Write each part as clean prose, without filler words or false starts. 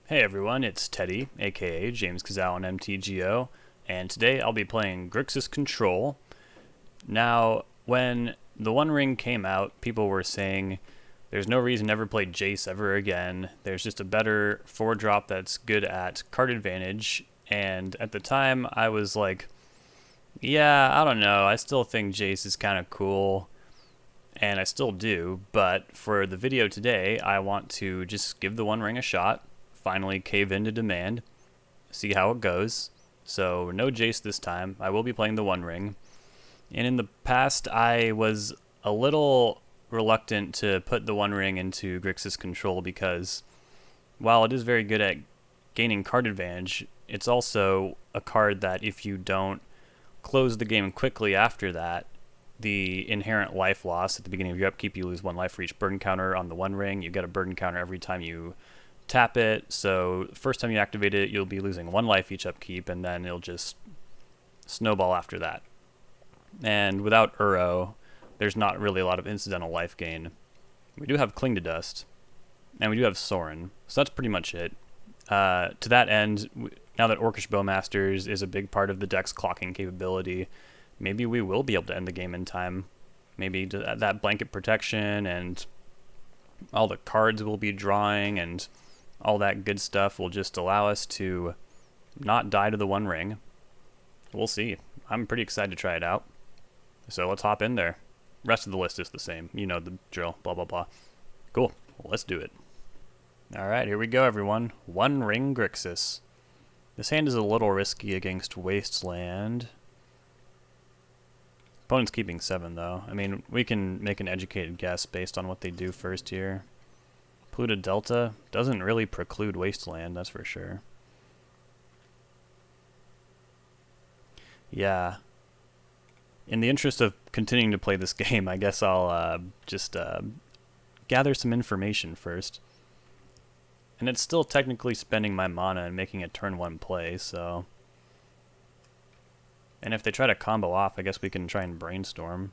Hey everyone, it's Teddy, aka James Kazal on MTGO, and today I'll be playing Grixis Control. Now, when the One Ring came out, people were saying there's no reason to ever play Jace ever again. There's just a better 4-drop that's good at card advantage, and at the time I was like, yeah, I don't know, I still think Jace is kind of cool, and I still do, but for the video today, I want to just give the One Ring a shot. Finally cave into demand, see how it goes. So no Jace this time. I will be playing the One Ring. And in the past, I was a little reluctant to put the One Ring into Grixis Control because while it is very good at gaining card advantage, it's also a card that if you don't close the game quickly after that, the inherent life loss at the beginning of your upkeep, you lose 1 life for each burden counter on the One Ring. You get a burden counter every time you tap it, so first time you activate it, you'll be losing 1 life each upkeep, and then it'll just snowball after that. And without Uro, there's not really a lot of incidental life gain. We do have Cling to Dust, and we do have Sorin, so that's pretty much it. To that end, now that Orcish Bowmasters is a big part of the deck's clocking capability, maybe we will be able to end the game in time. Maybe that blanket protection and all the cards we'll be drawing and all that good stuff will just allow us to not die to the One Ring. We'll see. I'm pretty excited to try it out. So let's hop in there. Rest of the list is the same. You know the drill. Blah, blah, blah. Cool. Well, let's do it. Alright, here we go, everyone. One Ring Grixis. This hand is a little risky against Wasteland. Opponent's keeping 7, though. I mean, we can make an educated guess based on what they do first here. Pluto Delta doesn't really preclude Wasteland, that's for sure. Yeah. In the interest of continuing to play this game, I guess I'll just gather some information first. And it's still technically spending my mana and making a turn 1 play, so... And if they try to combo off, I guess we can try and brainstorm.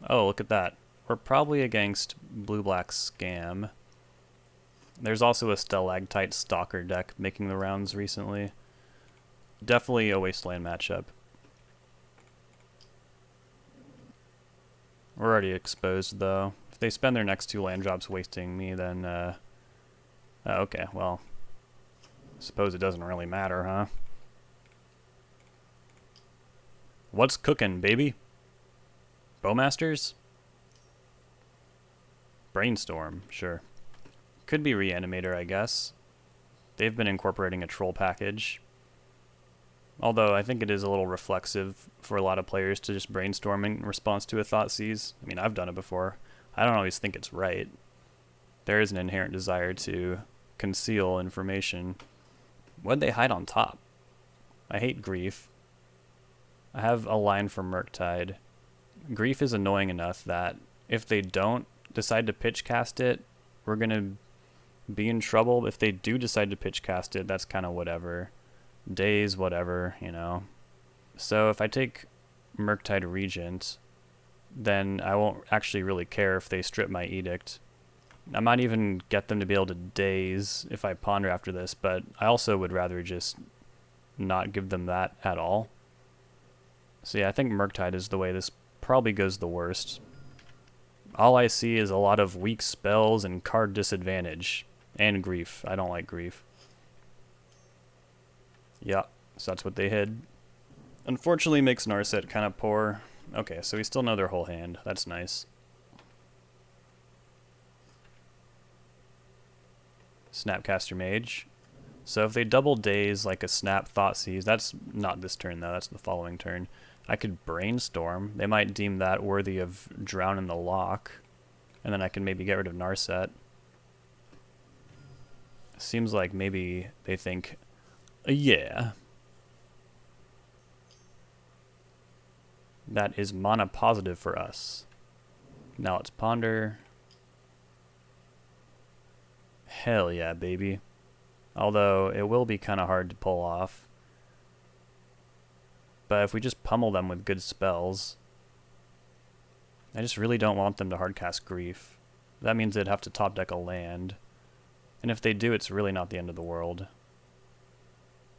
Oh, look at that. We're probably against blue-black Scam. There's also a Stalactite Stalker deck making the rounds recently. Definitely a Wasteland matchup. We're already exposed, though. If they spend their next 2 land drops wasting me, then... oh, okay, well... suppose it doesn't really matter, huh? What's cooking, baby? Bowmasters? Brainstorm, sure. Could be Reanimator, I guess. They've been incorporating a troll package. Although I think it is a little reflexive for a lot of players to just brainstorm in response to a Thoughtseize. I mean, I've done it before. I don't always think it's right. There is an inherent desire to conceal information. What'd they hide on top? I hate Grief. I have a line from Murktide. Grief is annoying enough that if they don't decide to pitch cast it, we're going to be in trouble. If they do decide to pitch cast it, that's kind of whatever. Days, whatever, you know. So if I take Murktide Regent, then I won't actually really care if they strip my Edict. I might even get them to be able to daze if I ponder after this, but I also would rather just not give them that at all. So yeah, I think Murktide is the way this probably goes the worst. All I see is a lot of weak spells and card disadvantage. And Grief. I don't like Grief. Yeah, so that's what they hid. Unfortunately makes Narset kind of poor. Okay, so we still know their whole hand. That's nice. Snapcaster Mage. So if they double daze like a Snap Thoughtseize, that's not this turn though, that's the following turn. I could Brainstorm. They might deem that worthy of Drown in the Lock. And then I can maybe get rid of Narset. Seems like maybe they think, yeah. That is mana positive for us. Now let's ponder. Hell yeah, baby. Although it will be kind of hard to pull off. But if we just pummel them with good spells, I just really don't want them to hardcast Grief. That means they'd have to top deck a land. And if they do, it's really not the end of the world.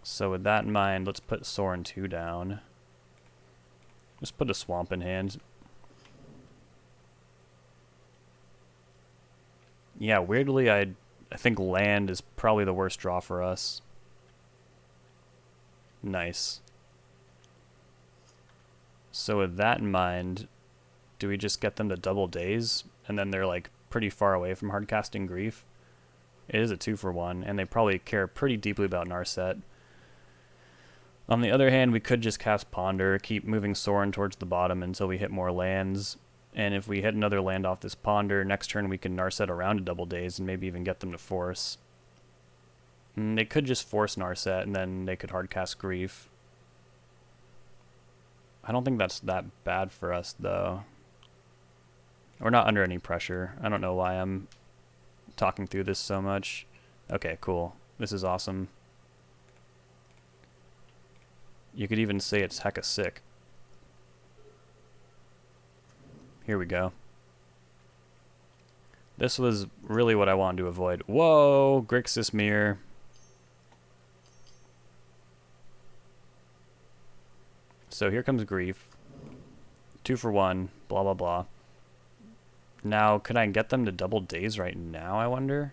So with that in mind, let's put Sorin 2 down. Just put a swamp in hand. Yeah, weirdly, I think land is probably the worst draw for us. Nice. So with that in mind, do we just get them to double daze? And then they're like pretty far away from hardcasting Grief? It is a 2-for-1, and they probably care pretty deeply about Narset. On the other hand, we could just cast Ponder, keep moving Sorin towards the bottom until we hit more lands. And if we hit another land off this Ponder, next turn we can Narset around a double daze and maybe even get them to force. And they could just force Narset, and then they could hardcast Grief. I don't think that's that bad for us, though. We're not under any pressure. I don't know why I'm talking through this so much. Okay, cool. This is awesome. You could even say it's hecka sick. Here we go. This was really what I wanted to avoid. Whoa, Grixis mirror. So here comes Grief. 2-for-1, blah, blah, blah. Now, could I get them to double daze right now, I wonder?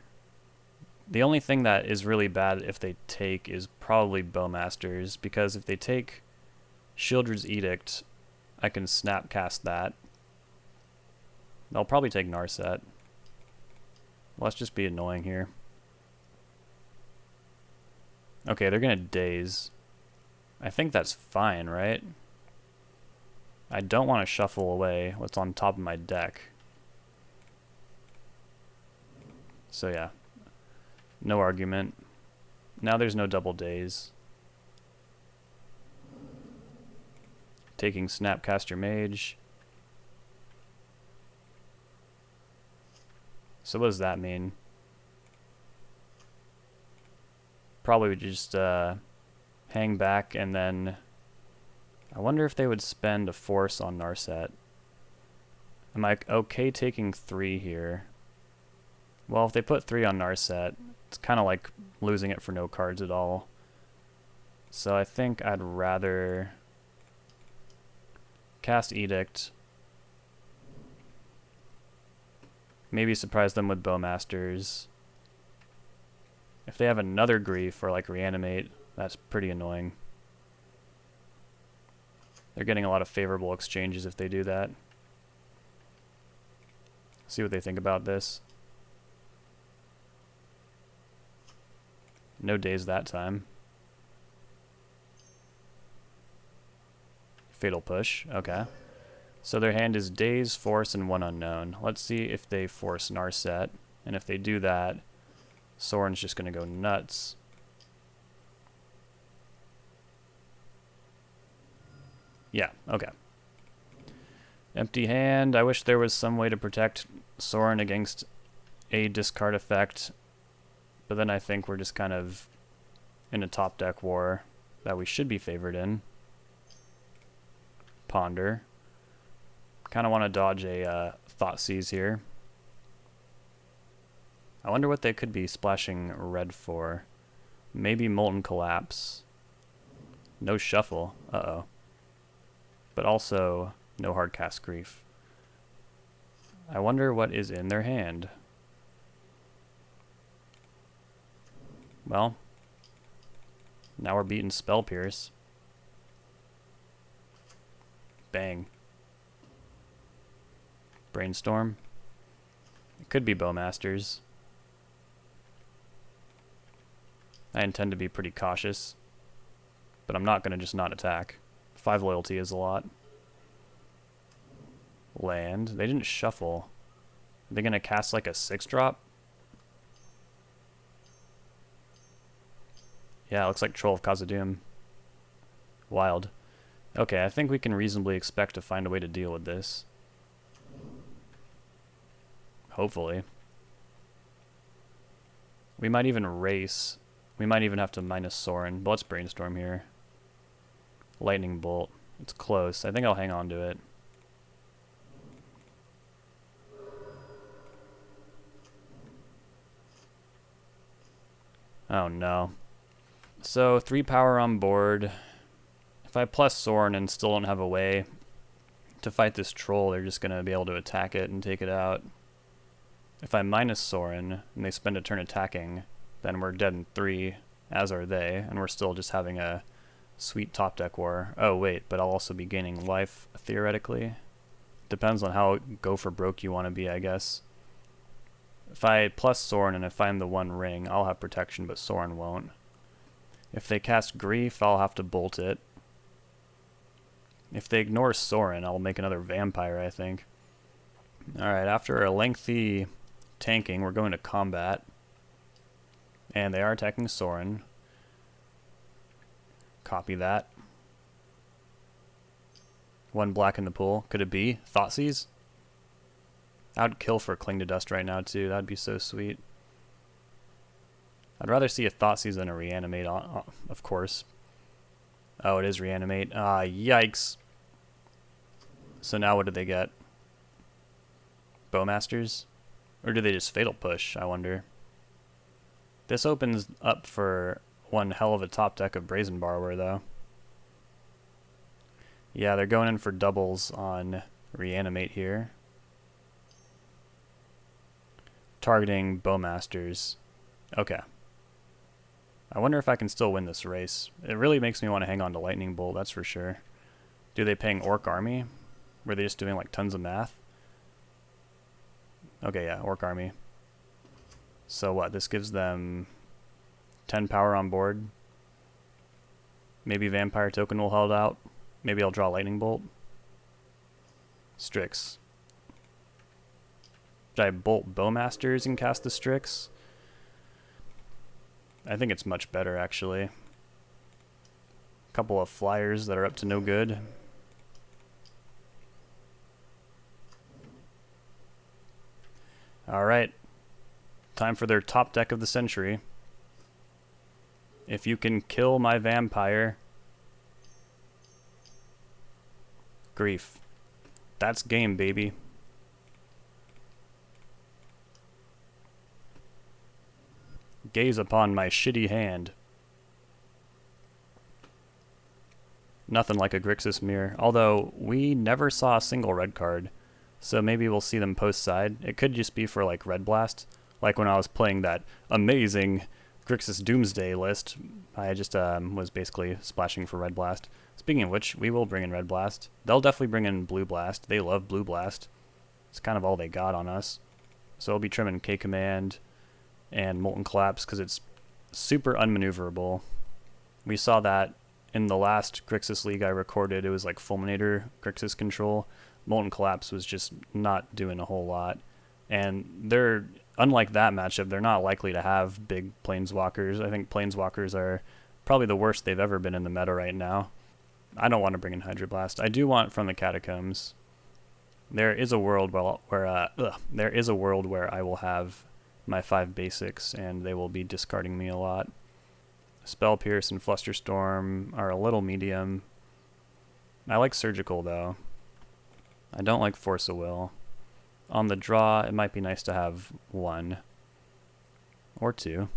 The only thing that is really bad if they take is probably Bowmasters, because if they take Shieldred's Edict, I can snap cast that. They'll probably take Narset. Let's just be annoying here. Okay, they're gonna daze. I think that's fine, right? I don't want to shuffle away what's on top of my deck. So yeah, no argument. Now there's no double daze. Taking Snapcaster Mage. So what does that mean? Probably would just hang back, and then I wonder if they would spend a force on Narset. Am I okay taking 3 here? Well, if they put 3 on Narset, it's kind of like losing it for no cards at all. So I think I'd rather cast Edict. Maybe surprise them with Bowmasters. If they have another Grief or like Reanimate, that's pretty annoying. They're getting a lot of favorable exchanges if they do that. See what they think about this. No daze that time. Fatal Push, okay. So their hand is Daze, Force, and 1 unknown. Let's see if they force Narset. And if they do that, Sorin's just going to go nuts. Yeah, okay. Empty hand. I wish there was some way to protect Sorin against a discard effect. But then I think we're just kind of in a top deck war that we should be favored in. Ponder. Kind of want to dodge a Thoughtseize here. I wonder what they could be splashing red for. Maybe Molten Collapse. No shuffle. Uh-oh. But also no hardcast Grief. I wonder what is in their hand. Well, now we're beating Spell Pierce. Bang. Brainstorm. It could be Bowmasters. I intend to be pretty cautious, but I'm not going to just not attack. 5 loyalty is a lot. Land. They didn't shuffle. Are they going to cast like a 6-drop? Yeah, it looks like Troll of Khazad-dûm. Wild. Okay, I think we can reasonably expect to find a way to deal with this. Hopefully. We might even race. We might even have to minus Sorin, but let's brainstorm here. Lightning Bolt. It's close. I think I'll hang on to it. Oh no. So 3 power on board. If I plus Sorin and still don't have a way to fight this troll, they're just going to be able to attack it and take it out. If I minus Sorin and they spend a turn attacking, then we're dead in 3, as are they, and we're still just having a sweet top deck war. Oh wait, but I'll also be gaining life, theoretically. Depends on how go for broke you want to be, I guess. If I plus Sorin and I find the 1 ring, I'll have protection, but Sorin won't. If they cast Grief, I'll have to bolt it. If they ignore Sorin, I'll make another vampire, I think. Alright, after a lengthy tanking, we're going to combat. And they are attacking Sorin. Copy that. 1 black in the pool. Could it be? Thoughtseize? I would kill for Cling to Dust right now, too. That'd be so sweet. I'd rather see a Thoughtseize than a Reanimate, of course. Oh, it is Reanimate. Ah, yikes. So now what did they get? Bowmasters? Or do they just Fatal Push, I wonder? This opens up for one hell of a top deck of Brazen Borrower, though. Yeah, they're going in for doubles on Reanimate here. Targeting Bowmasters. Okay. I wonder if I can still win this race. It really makes me want to hang on to Lightning Bolt, that's for sure. Do they ping Orc Army? Were they just doing like tons of math? Okay, yeah, Orc Army. So what, this gives them 10 power on board. Maybe Vampire Token will hold out. Maybe I'll draw Lightning Bolt. Strix. Should I bolt Bowmasters and cast the Strix? I think it's much better, actually. A couple of flyers that are up to no good. Alright. Time for their top deck of the century. If you can kill my vampire... Grief. That's game, baby. Gaze upon my shitty hand. Nothing like a Grixis mirror, although we never saw a single red card, so maybe we'll see them post side. It could just be for like Red Blast, like when I was playing that amazing Grixis Doomsday list. I just was basically splashing for Red Blast. Speaking of which, we will bring in Red Blast. They'll definitely bring in Blue Blast. They love Blue Blast. It's kind of all they got on us. So I'll be trimming K-Command and Molten Collapse because it's super unmaneuverable. We saw that in the last Grixis League I recorded. It was like Fulminator Grixis control. Molten Collapse was just not doing a whole lot. And they're, unlike that matchup, they're not likely to have big Planeswalkers. I think Planeswalkers are probably the worst they've ever been in the meta right now. I don't want to bring in Hydroblast. I do want from the Catacombs. There is a world where I will have my 5 basics and they will be discarding me a lot. Spell Pierce and Flusterstorm are a little medium. I like Surgical though. I don't like Force of Will. On the draw, it might be nice to have 1 or 2.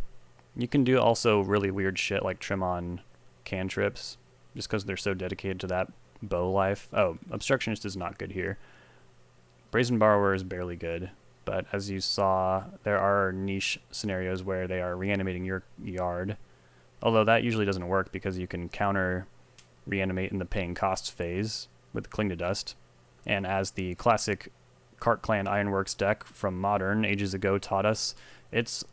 You can do also really weird shit like trim on cantrips, just because they're so dedicated to that bow life. Oh, Obstructionist is not good here. Brazen Borrower is barely good, but as you saw, there are niche scenarios where they are reanimating your yard, although that usually doesn't work because you can counter reanimate in the paying costs phase with Cling to Dust, and as the classic Cart Clan Ironworks deck from Modern ages ago taught us, it's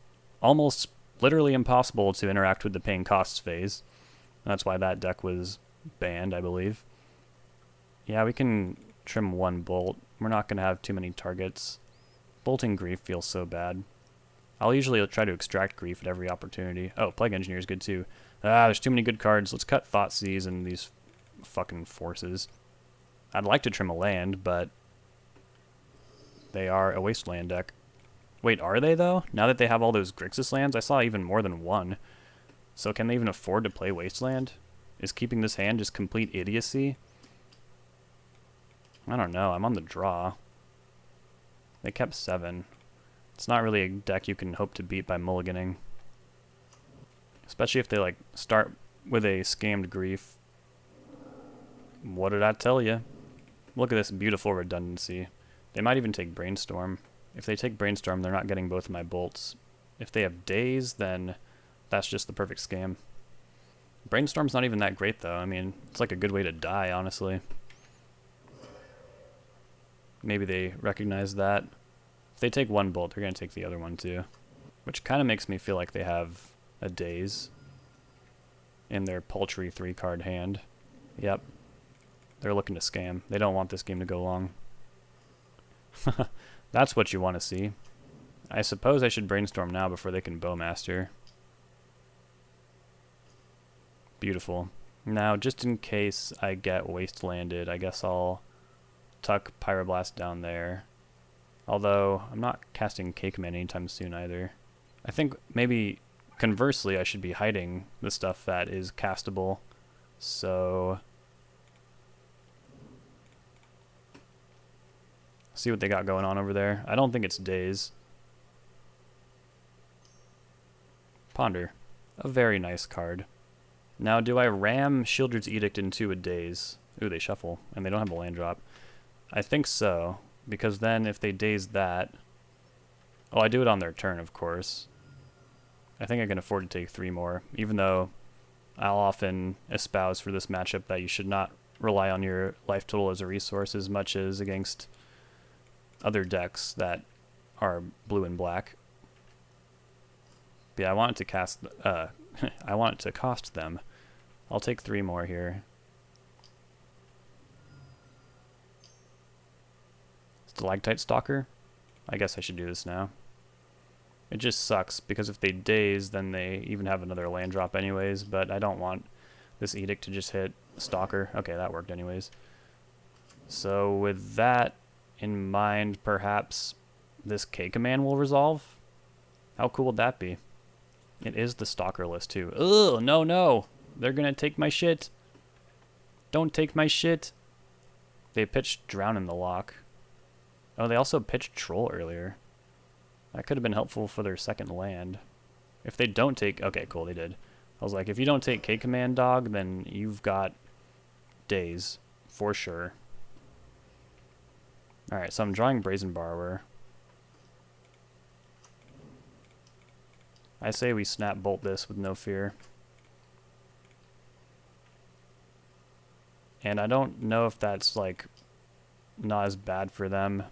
almost literally impossible to interact with the paying costs phase. That's why that deck was banned, I believe. Yeah, we can trim 1 bolt. We're not going to have too many targets. Bolting Grief feels so bad. I'll usually try to extract Grief at every opportunity. Oh, Plague Engineer is good too. There's too many good cards. Let's cut Thoughtseize and these fucking forces. I'd like to trim a land, but they are a Wasteland deck. Wait, are they though? Now that they have all those Grixis lands? I saw even more than 1. So can they even afford to play Wasteland? Is keeping this hand just complete idiocy? I don't know. I'm on the draw. They kept 7. It's not really a deck you can hope to beat by mulliganing. Especially if they like start with a scammed grief. What did I tell you? Look at this beautiful redundancy. They might even take Brainstorm. If they take Brainstorm, they're not getting both of my bolts. If they have Daze, then that's just the perfect scam. Brainstorm's not even that great, though. I mean, it's like a good way to die, honestly. Maybe they recognize that. If they take one bolt, they're going to take the other one, too. Which kind of makes me feel like they have a Daze in their paltry 3-card hand. Yep. They're looking to scam. They don't want this game to go long. That's what you want to see. I suppose I should Brainstorm now before they can Bowmaster. Beautiful. Now, just in case I get Wastelanded, I guess I'll tuck Pyroblast down there. Although, I'm not casting Cakeman anytime soon either. I think maybe, conversely, I should be hiding the stuff that is castable. So, see what they got going on over there. I don't think it's Daze. Ponder. A very nice card. Now, do I ram Shieldred's Edict into a Daze? Ooh, they shuffle, and they don't have a land drop. I think so, because then if they Daze that... Oh, I do it on their turn, of course. I think I can afford to take 3 more, even though I'll often espouse for this matchup that you should not rely on your life total as a resource as much as against other decks that are blue and black. But yeah, I want it to cast... I want it to cost them. I'll take 3 more here. Stalactite Stalker? I guess I should do this now. It just sucks, because if they Daze, then they even have another land drop anyways, but I don't want this Edict to just hit Stalker. Okay, that worked anyways. So with that in mind, perhaps this K-Command will resolve? How cool would that be? It is the Stalker list, too. Ugh, no, no! They're gonna take my shit! Don't take my shit! They pitched Drown in the Lock. Oh, they also pitched Troll earlier. That could have been helpful for their second land. If they don't take... Okay, cool, they did. I was like, if you don't take K-Command, dog, then you've got Daze, for sure. Alright, so I'm drawing Brazen Borrower. I say we snap bolt this with no fear. And I don't know if that's, like, not as bad for them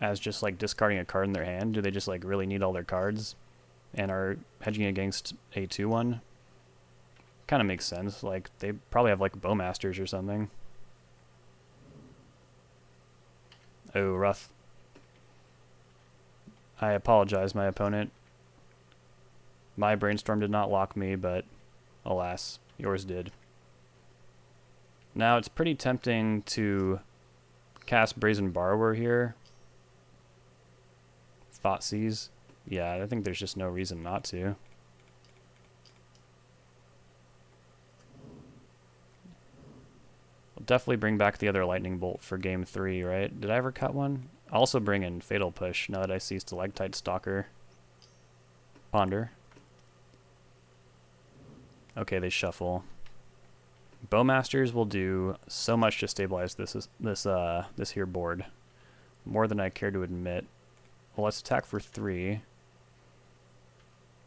as just, like, discarding a card in their hand. Do they just, like, really need all their cards and are hedging against a 2-1? Kind of makes sense. Like, they probably have, like, Bowmasters or something. Oh, rough. I apologize, my opponent. My Brainstorm did not lock me, but alas, yours did. Now, it's pretty tempting to cast Brazen Borrower here. Thoughtseize. Yeah, I think there's just no reason not to. We'll definitely bring back the other Lightning Bolt for game 3, right? Did I ever cut one? I'll also bring in Fatal Push now that I see Stalactite Stalker. Ponder. Okay, they shuffle. Bowmasters will do so much to stabilize this here board. More than I care to admit. Well, let's attack for 3.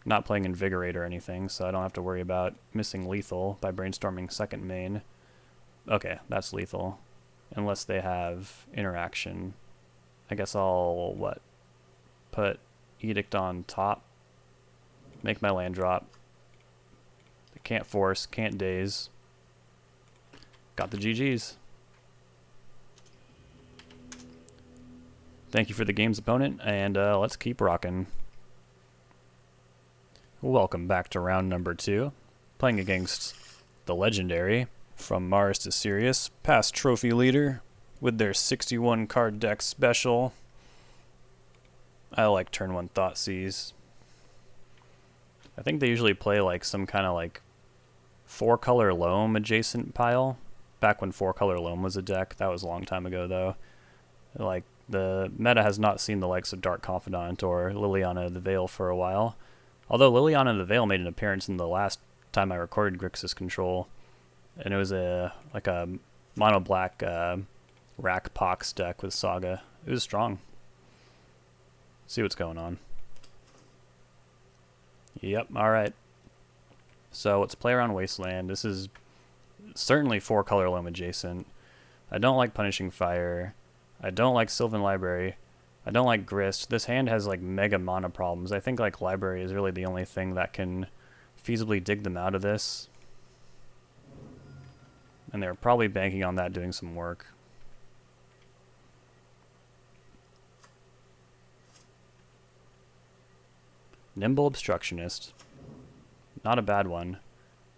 Not playing Invigorate or anything, so I don't have to worry about missing lethal by brainstorming second main. Okay, that's lethal. Unless they have interaction. I guess I'll, what? Put Edict on top. Make my land drop. Can't force, can't daze. Got the GGs. Thank you for the game's opponent, and let's keep rocking. Welcome back to round number 2. Playing against the legendary, from Mars to Sirius, past trophy leader, with their 61 card deck special. I like turn 1 Thoughtseize. I think they usually play like some kind of like 4-color Loam adjacent pile. Back when 4-color Loam was a deck. That was a long time ago though. Like, the meta has not seen the likes of Dark Confidant or Liliana the Veil for a while. Although Liliana the Veil made an appearance in the last time I recorded Grixis Control, and it was like a mono black Rack Pox deck with Saga. It was strong. See what's going on. Yep, alright. So let's play around Wasteland. This is certainly 4-color loam adjacent. I don't like Punishing Fire. I don't like Sylvan Library. I don't like Grist. This hand has like mega mana problems. I think like Library is really the only thing that can feasibly dig them out of this. And they're probably banking on that doing some work. Nimble Obstructionist. Not a bad one.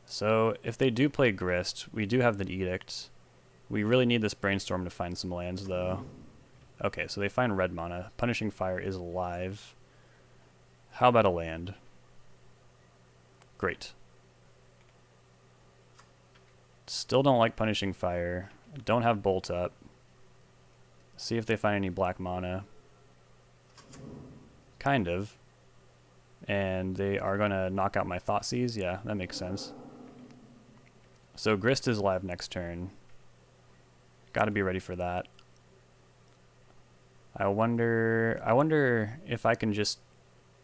So if they do play Grist, we do have the Edict. We really need this Brainstorm to find some lands though. Okay, so they find red mana. Punishing Fire is alive. How about a land? Great. Still don't like Punishing Fire. Don't have Bolt up. See if they find any black mana. Kind of. And they are going to knock out my Thoughtseize? Yeah, that makes sense. So Grist is live next turn. Gotta be ready for that. I wonder if I can just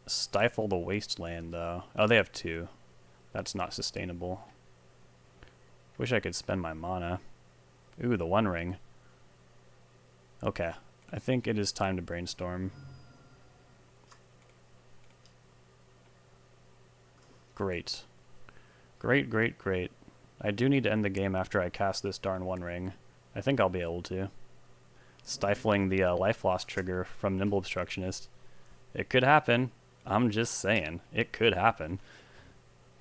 stifle the Wasteland, though. Oh, they have 2. That's not sustainable. Wish I could spend my mana. Ooh, the One Ring. Okay, I think it is time to Brainstorm. Great. Great, great, great. I do need to end the game after I cast this darn One Ring. I think I'll be able to. Stifling the life loss trigger from Nimble Obstructionist. It could happen. I'm just saying. It could happen.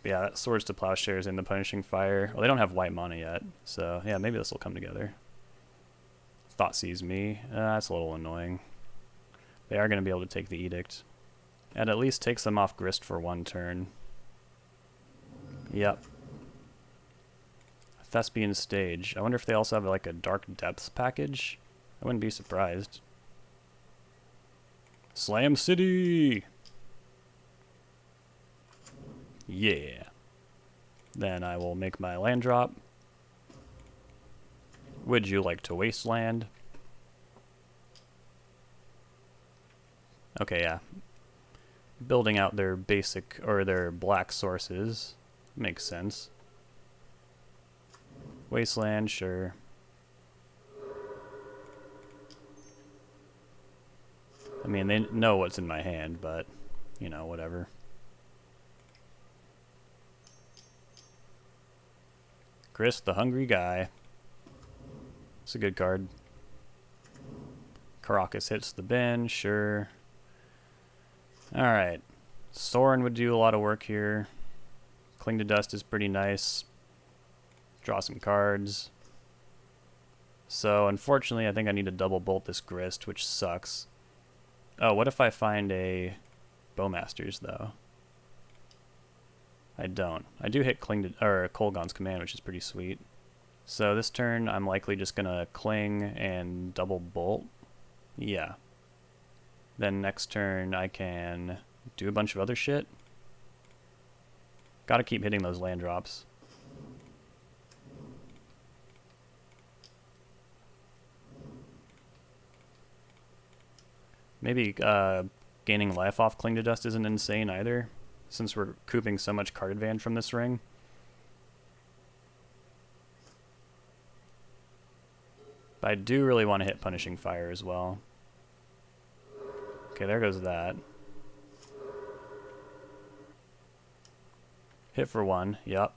But yeah, that Swords to Plowshares in the Punishing Fire. Well, they don't have white mana yet. So yeah, maybe this will come together. Thoughtseize me. That's a little annoying. They are going to be able to take the Edict. And at least takes them off Grist for 1 turn. Yep. Thespian Stage. I wonder if they also have like a Dark Depths package. I wouldn't be surprised. Slam City! Yeah. Then I will make my land drop. Would you like to Wasteland? Okay, yeah. Building out their basic, or their black sources. Makes sense. Wasteland, sure. I mean, they know what's in my hand, but, you know, whatever. Chris, the Hungry Guy. It's a good card. Caracas hits the bin, sure. Alright. Sorin would do a lot of work here. Cling to Dust is pretty nice. Draw some cards. So, unfortunately, I think I need to double bolt this Grist, which sucks. Oh, what if I find a Bowmasters, though? I don't. I do hit Kolgon's Command, which is pretty sweet. So this turn, I'm likely just going to Cling and double bolt. Yeah. Then next turn, I can do a bunch of other shit. Gotta keep hitting those land drops. Maybe gaining life off Cling to Dust isn't insane either, since we're cooping so much card advantage from this ring. But I do really want to hit Punishing Fire as well. Okay, there goes that. Hit for 1, yep.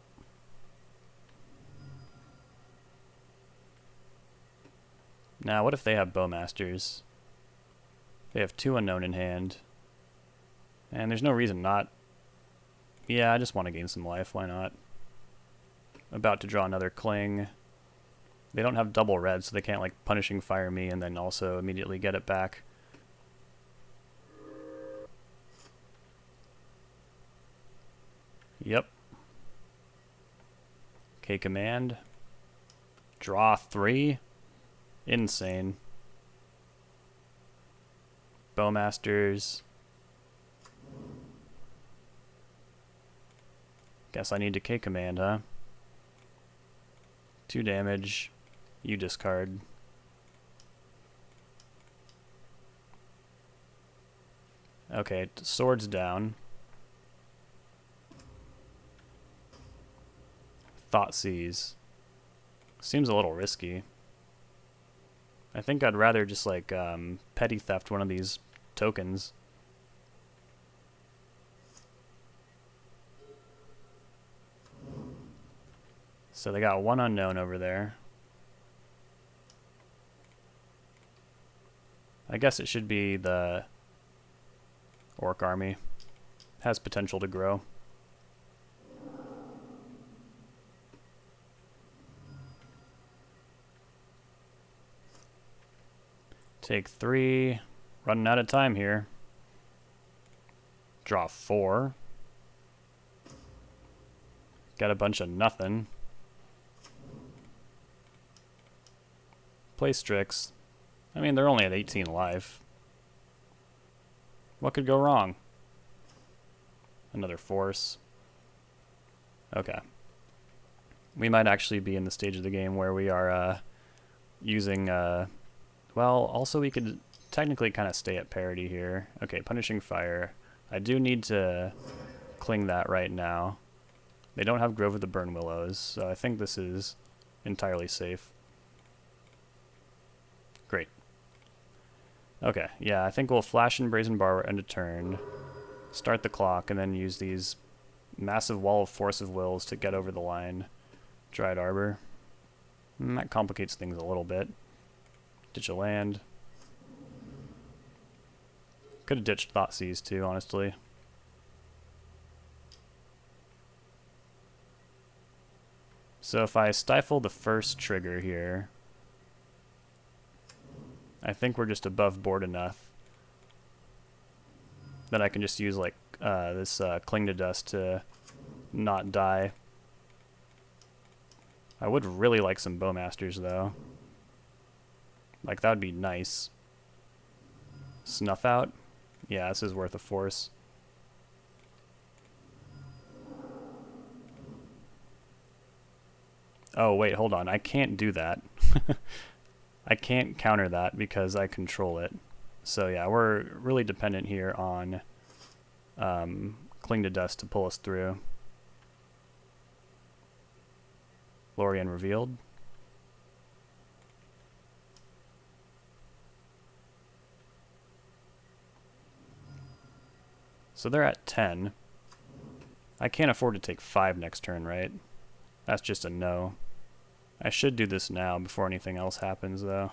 Now, what if they have Bowmasters? They have 2 unknown in hand. And there's no reason not. Yeah, I just want to gain some life, why not? About to draw another Cling. They don't have double red, so they can't like Punishing Fire me and then also immediately get it back. Yep. Okay, command. Draw 3. Insane. Bowmasters. Guess I need to K command, huh? 2 damage. You discard. Okay, swords down. Thoughtseize. Seems a little risky. I think I'd rather just like petty theft one of these tokens. So they got 1 unknown over there. I guess it should be the Orc army. Has potential to grow. Take 3. Running out of time here. Draw 4. Got a bunch of nothing. Play Strix. I mean, they're only at 18 life. What could go wrong? Another force. Okay. We might actually be in the stage of the game where we are using... well, also we could technically kind of stay at parity here. Okay, Punishing Fire. I do need to cling that right now. They don't have Grove of the Burn Willows, so I think this is entirely safe. Great. Okay, yeah, I think we'll flash in Brazen Bar end of turn, start the clock, and then use these massive Wall of Force of Wills to get over the line. Dryad Arbor. That complicates things a little bit. Ditch a land. Could have ditched Thoughtseize too, honestly. So if I stifle the first trigger here, I think we're just above board enough that I can just use like this Cling to Dust to not die. I would really like some Bowmasters though. Like that would be nice. Snuff Out? Yeah, this is worth a force. Oh wait, hold on. I can't do that. I can't counter that because I control it. So yeah, we're really dependent here on Cling to Dust to pull us through. Lorien Revealed. So they're at 10. I can't afford to take 5 next turn, right? That's just a no. I should do this now before anything else happens, though.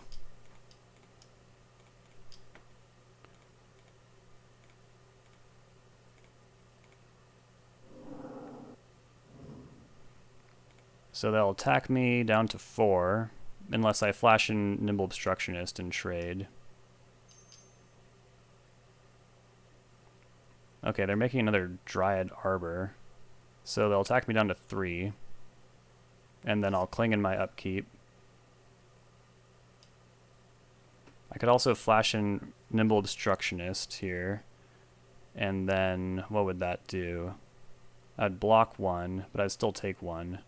So they'll attack me down to 4, unless I flash in Nimble Obstructionist and trade. Okay, they're making another Dryad Arbor. So they'll attack me down to 3. And then I'll cling in my upkeep. I could also flash in Nimble Obstructionist here. And then, what would that do? I'd block 1, but I'd still take 1.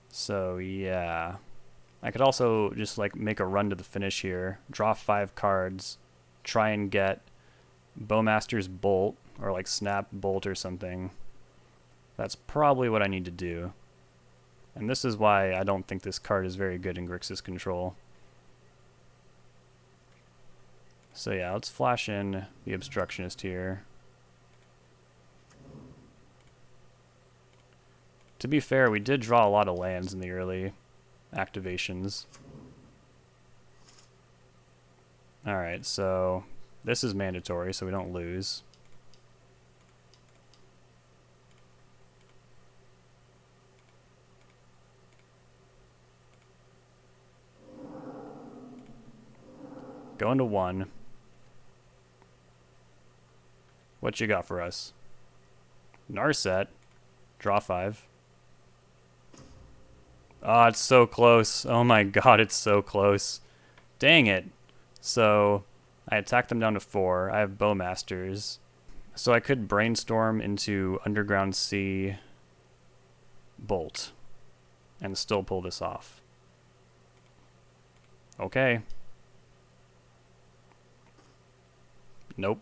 So, yeah. I could also just, like, make a run to the finish here. Draw 5 cards. Try and get Bowmaster's Bolt, or, like, Snap Bolt or something. That's probably what I need to do. And this is why I don't think this card is very good in Grixis control. So yeah, let's flash in the Obstructionist here. To be fair, we did draw a lot of lands in the early activations. Alright, so this is mandatory, so we don't lose. Go into 1. What you got for us? Narset. Draw 5. Oh, it's so close. Oh my god, it's so close. Dang it. So, I attack them down to 4. I have Bowmasters. So I could Brainstorm into Underground Sea Bolt and still pull this off. Okay. Nope.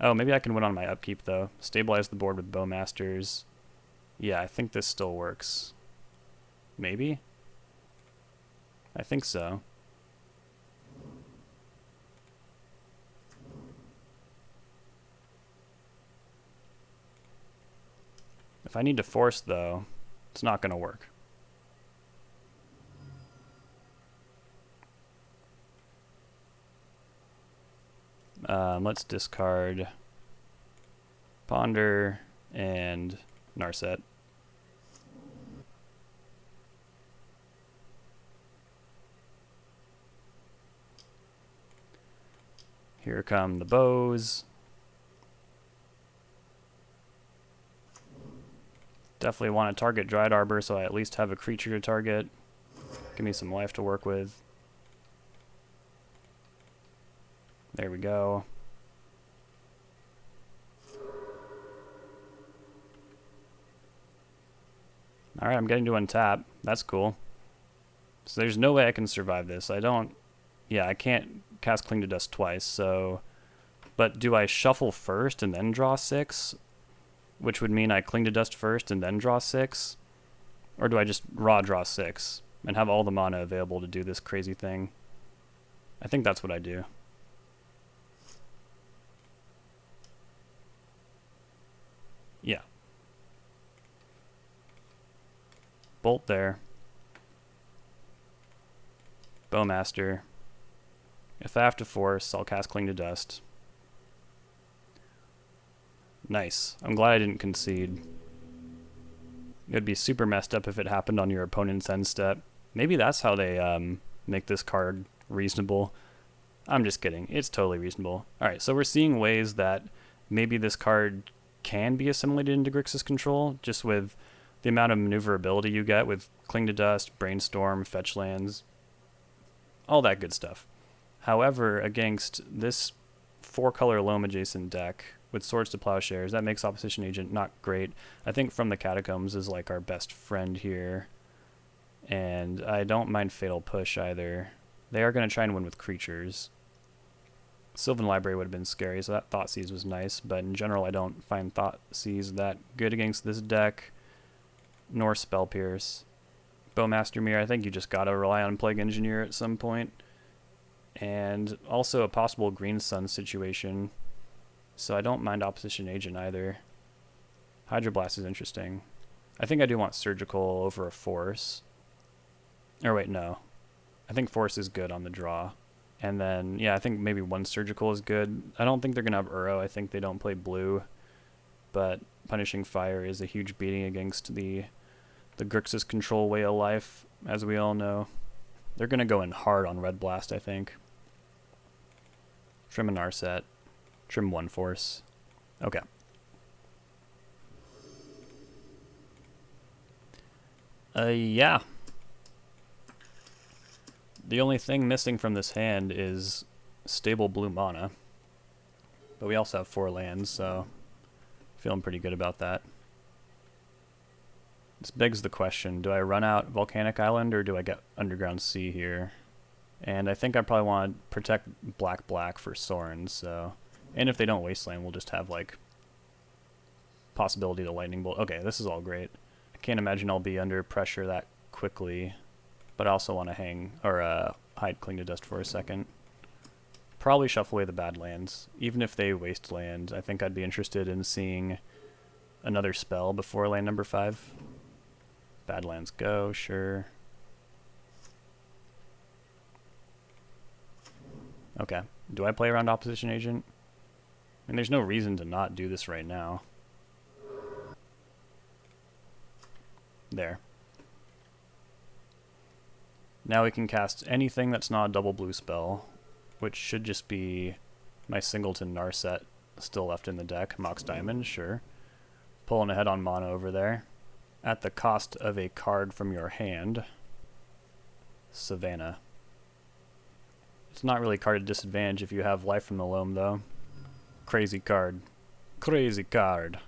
Oh, maybe I can win on my upkeep, though. Stabilize the board with Bowmasters. Yeah, I think this still works. Maybe? I think so. If I need to force, though, it's not going to work. Let's discard Ponder and Narset. Here come the bows. Definitely want to target Dryad Arbor, so I at least have a creature to target. Give me some life to work with. There we go. Alright, I'm getting to untap. That's cool. So there's no way I can survive this. Yeah, I can't cast Cling to Dust twice, so... But do I shuffle first and then draw 6? Which would mean I Cling to Dust first and then draw 6? Or do I just raw draw 6 and have all the mana available to do this crazy thing? I think that's what I do. Yeah. Bolt there. Bowmaster. If I have to force, I'll cast Cling to Dust. Nice. I'm glad I didn't concede. It would be super messed up if it happened on your opponent's end step. Maybe that's how they make this card reasonable. I'm just kidding. It's totally reasonable. Alright, so we're seeing ways that maybe this card can be assimilated into Grixis control, just with the amount of maneuverability you get with Cling to Dust, Brainstorm, Fetch Lands, all that good stuff. However, against this 4-color Loam adjacent deck with Swords to Plowshares, that makes Opposition Agent not great. I think From the Catacombs is like our best friend here. And I don't mind Fatal Push either. They are going to try and win with creatures. Sylvan Library would have been scary, so that Thoughtseize was nice, but in general I don't find Thoughtseize that good against this deck, nor Spell Pierce. Bowmaster Mirror, I think you just gotta rely on Plague Engineer at some point. And also a possible Green Sun situation, so I don't mind Opposition Agent either. Hydroblast is interesting. I think I do want Surgical over a Force. Or wait, no. I think Force is good on the draw. And then, yeah, I think maybe one Surgical is good. I don't think they're going to have Uro. I think they don't play blue. But Punishing Fire is a huge beating against the Grixis control way of life, as we all know. They're going to go in hard on Red Blast, I think. Trim a Narset. Trim one Force. Okay. Yeah. The only thing missing from this hand is stable blue mana. But we also have 4 lands, so feeling pretty good about that. This begs the question, do I run out Volcanic Island or do I get Underground Sea here? And I think I probably want to protect black for Sorin, so... And if they don't Wasteland, we'll just have, like, possibility to Lightning Bolt. Okay, this is all great. I can't imagine I'll be under pressure that quickly. But I also want to hang, or hide Cling to Dust for a second. Probably shuffle away the bad lands. Even if they waste land, I think I'd be interested in seeing another spell before land number 5. Bad lands go, sure. Okay. Do I play around Opposition Agent? I mean, there's no reason to not do this right now. There. Now we can cast anything that's not a double blue spell, which should just be my Singleton Narset still left in the deck. Mox Diamond, sure. Pulling ahead on mana over there. At the cost of a card from your hand. Savannah. It's not really card at disadvantage if you have Life from the Loam, though. Crazy card. Crazy card.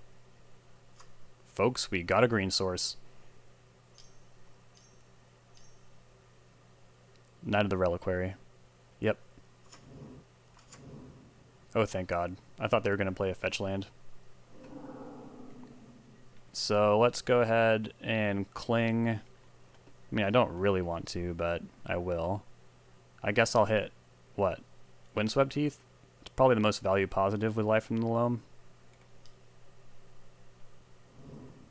Folks, we got a green source. Knight of the Reliquary. Yep. Oh, thank God. I thought they were going to play a fetch land. So let's go ahead and cling. I mean, I don't really want to, but I will. I guess I'll hit, what? Windswept Heath? It's probably the most value positive with Life from the Loam.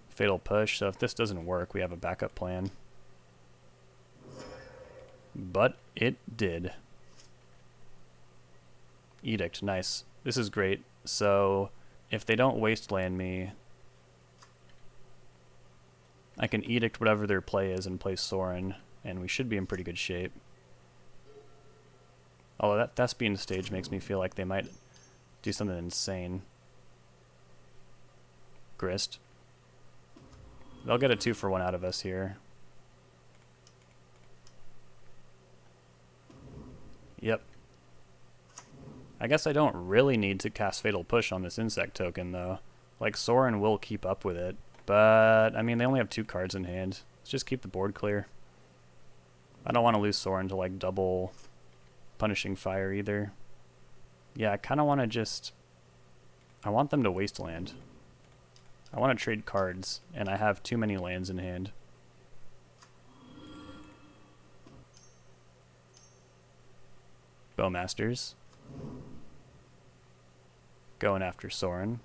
Fatal Push, so if this doesn't work, we have a backup plan. But it did. Edict, nice. This is great. So if they don't wasteland me, I can Edict whatever their play is and play Sorin, and we should be in pretty good shape. Although that Thespian stage makes me feel like they might do something insane. Grist. They'll get a 2-for-1 out of us here. Yep. I guess I don't really need to cast Fatal Push on this insect token, though. Like, Sorin will keep up with it. But, I mean, they only have 2 cards in hand. Let's just keep the board clear. I don't want to lose Sorin to, like, double Punishing Fire either. Yeah, I kind of want to just... I want them to wasteland. I want to trade cards, and I have too many lands in hand. Bowmasters. Going after Sorin.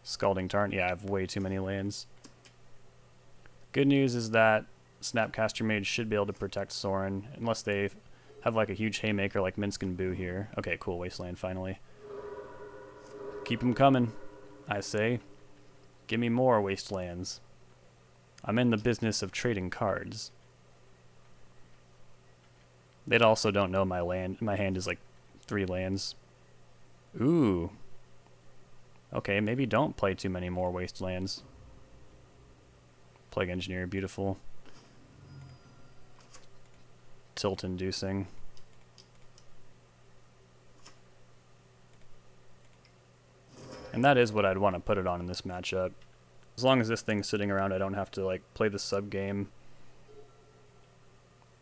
Scalding Tarn. Yeah, I have way too many lands. Good news is that Snapcaster Mage should be able to protect Sorin, unless they have like a huge Haymaker like Minsk and Boo here. Okay, cool. Wasteland finally. Keep them coming, I say. Give me more Wastelands. I'm in the business of trading cards. They also don't know my land. My hand is like 3 lands. Ooh. Okay, maybe don't play too many more Wastelands. Plague Engineer, beautiful. Tilt inducing. And that is what I'd want to put it on in this matchup. As long as this thing's sitting around, I don't have to like play the sub game.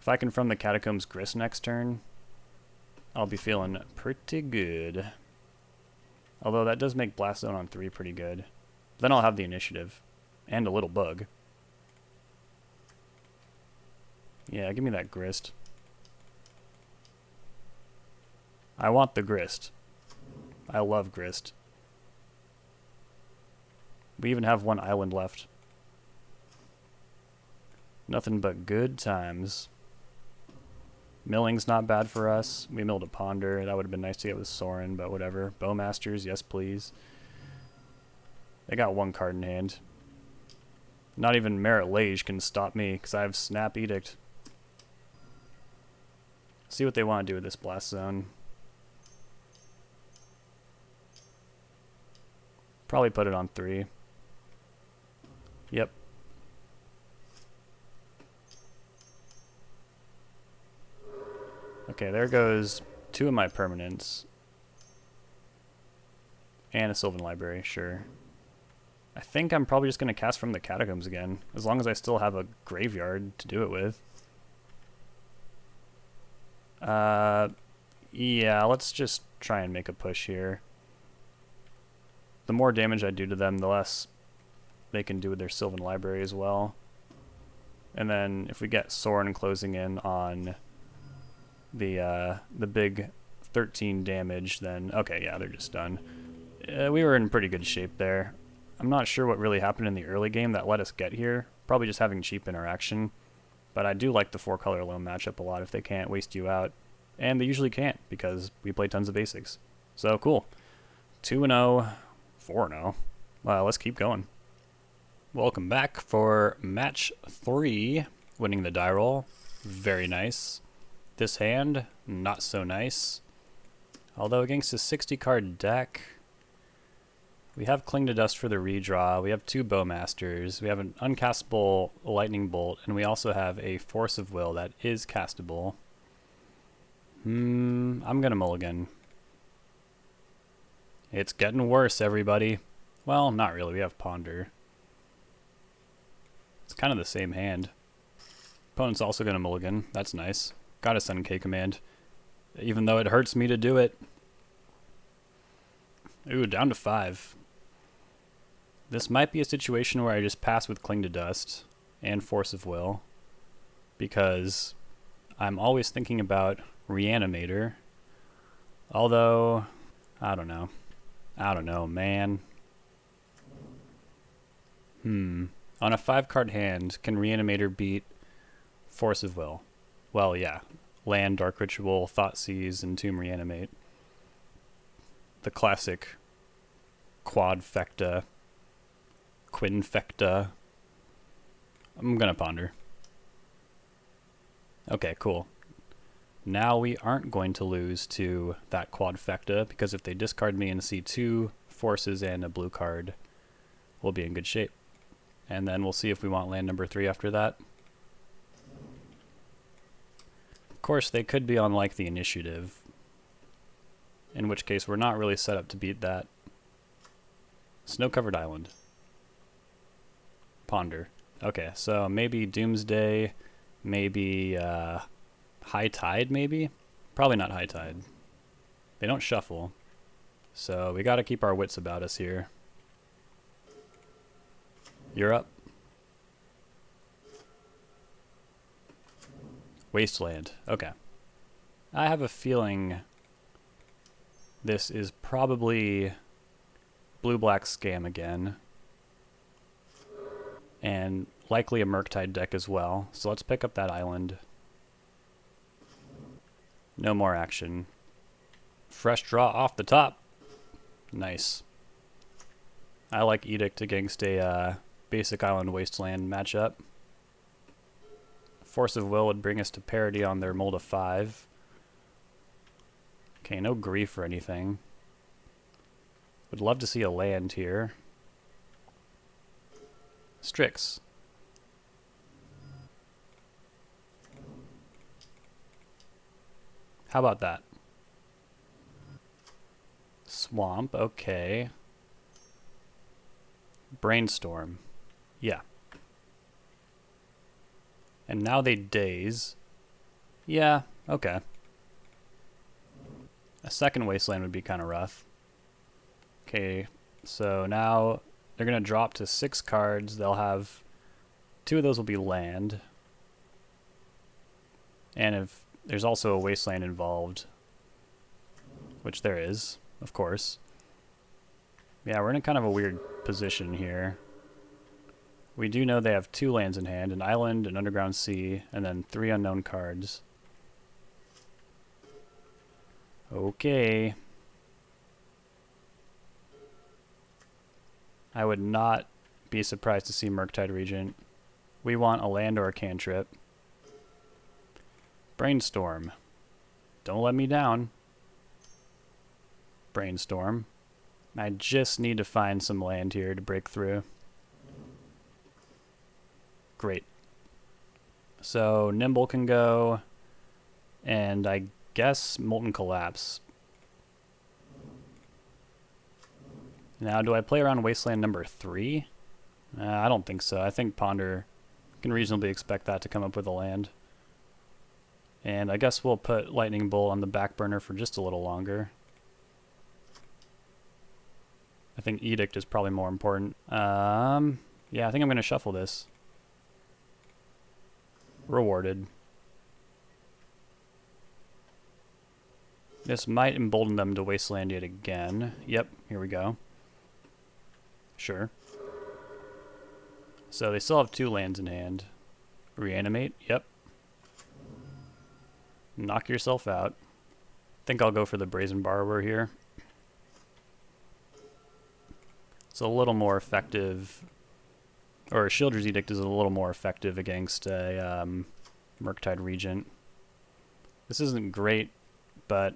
If I can from the Catacombs Grist next turn, I'll be feeling pretty good. Although that does make Blast Zone on 3 pretty good. Then I'll have the initiative. And a little bug. Yeah, give me that Grist. I want the Grist. I love Grist. We even have 1 island left. Nothing but good times. Milling's not bad for us. We milled a Ponder. That would have been nice to get with Sorin, but whatever. Bowmasters, yes please. They got 1 card in hand. Not even Merit Lage can stop me, because I have Snap Edict. See what they want to do with this Blast Zone. Probably put it on 3. Yep. Okay, there goes 2 of my permanents. And a Sylvan Library, sure. I think I'm probably just going to cast from the Catacombs again, as long as I still have a graveyard to do it with. Yeah, let's just try and make a push here. The more damage I do to them, the less they can do with their Sylvan Library as well. And then if we get Sorin closing in on the big 13 damage, then okay, yeah, they're just done. We were in pretty good shape there. I'm not sure what really happened in the early game that let us get here. Probably just having cheap interaction. But I do like the 4-color loam matchup a lot if they can't waste you out. And they usually can't, because we play tons of basics. So cool. 2-0, 4-0. Well, let's keep going. Welcome back for match 3. Winning the die roll. Very nice. This hand, not so nice. Although against a 60-card deck, we have Cling to Dust for the redraw, we have 2 Bowmasters, we have an uncastable Lightning Bolt, and we also have a Force of Will that is castable. I'm gonna mulligan. It's getting worse, everybody. Well, not really, we have Ponder. It's kind of the same hand. Opponent's also going to mulligan. That's nice. Gotta send K command. Even though it hurts me to do it. Ooh, down to 5. This might be a situation where I just pass with Cling to Dust and Force of Will, because I'm always thinking about Reanimator. Although, I don't know. I don't know, man. On a 5-card hand, can Reanimator beat Force of Will? Well, yeah. Land, Dark Ritual, Thoughtseize, and Tomb Reanimate. The classic Quadfecta, Quinfecta. I'm gonna ponder. Okay, cool. Now we aren't going to lose to that Quadfecta, because if they discard me and see 2 forces and a blue card, we'll be in good shape. And then we'll see if we want land number 3 after that. Of course, they could be on like the initiative, in which case we're not really set up to beat that. Snow-covered island. Ponder. Okay, so maybe Doomsday, maybe High Tide, maybe? Probably not High Tide. They don't shuffle, so we gotta keep our wits about us here. You're up. Wasteland. Okay. I have a feeling this is probably blue-black scam again. And likely a Murktide deck as well. So let's pick up that island. No more action. Fresh draw off the top. Nice. I like Edict against a basic island wasteland matchup. Force of Will would bring us to parity on their mold of 5. Okay, no grief or anything. Would love to see a land here. Strix. How about that? Swamp, okay. Brainstorm. Yeah. And now they daze. Yeah, okay. A second wasteland would be kind of rough. Okay, so now they're going to drop to 6 cards. They'll have 2 of those will be land. And if there's also a wasteland involved, which there is, of course. Yeah, we're in a kind of a weird position here. We do know they have 2 lands in hand, an island, an underground sea, and then 3 unknown cards. Okay. I would not be surprised to see Murktide Regent. We want a land or a cantrip. Brainstorm. Don't let me down. Brainstorm. I just need to find some land here to break through. Great. So Nimble can go, and I guess Molten Collapse. Now, do I play around Wasteland number 3? I don't think so. I think Ponder can reasonably expect that to come up with a land. And I guess we'll put Lightning Bolt on the back burner for just a little longer. I think Edict is probably more important. Yeah, I think I'm going to shuffle this. Rewarded. This might embolden them to Wasteland yet again. Yep, here we go. Sure. So they still have 2 lands in hand. Reanimate, yep. Knock yourself out. Think I'll go for the Brazen Borrower here. It's a little more effective, or Shieldred's Edict is a little more effective against a Murktide Regent. This isn't great, but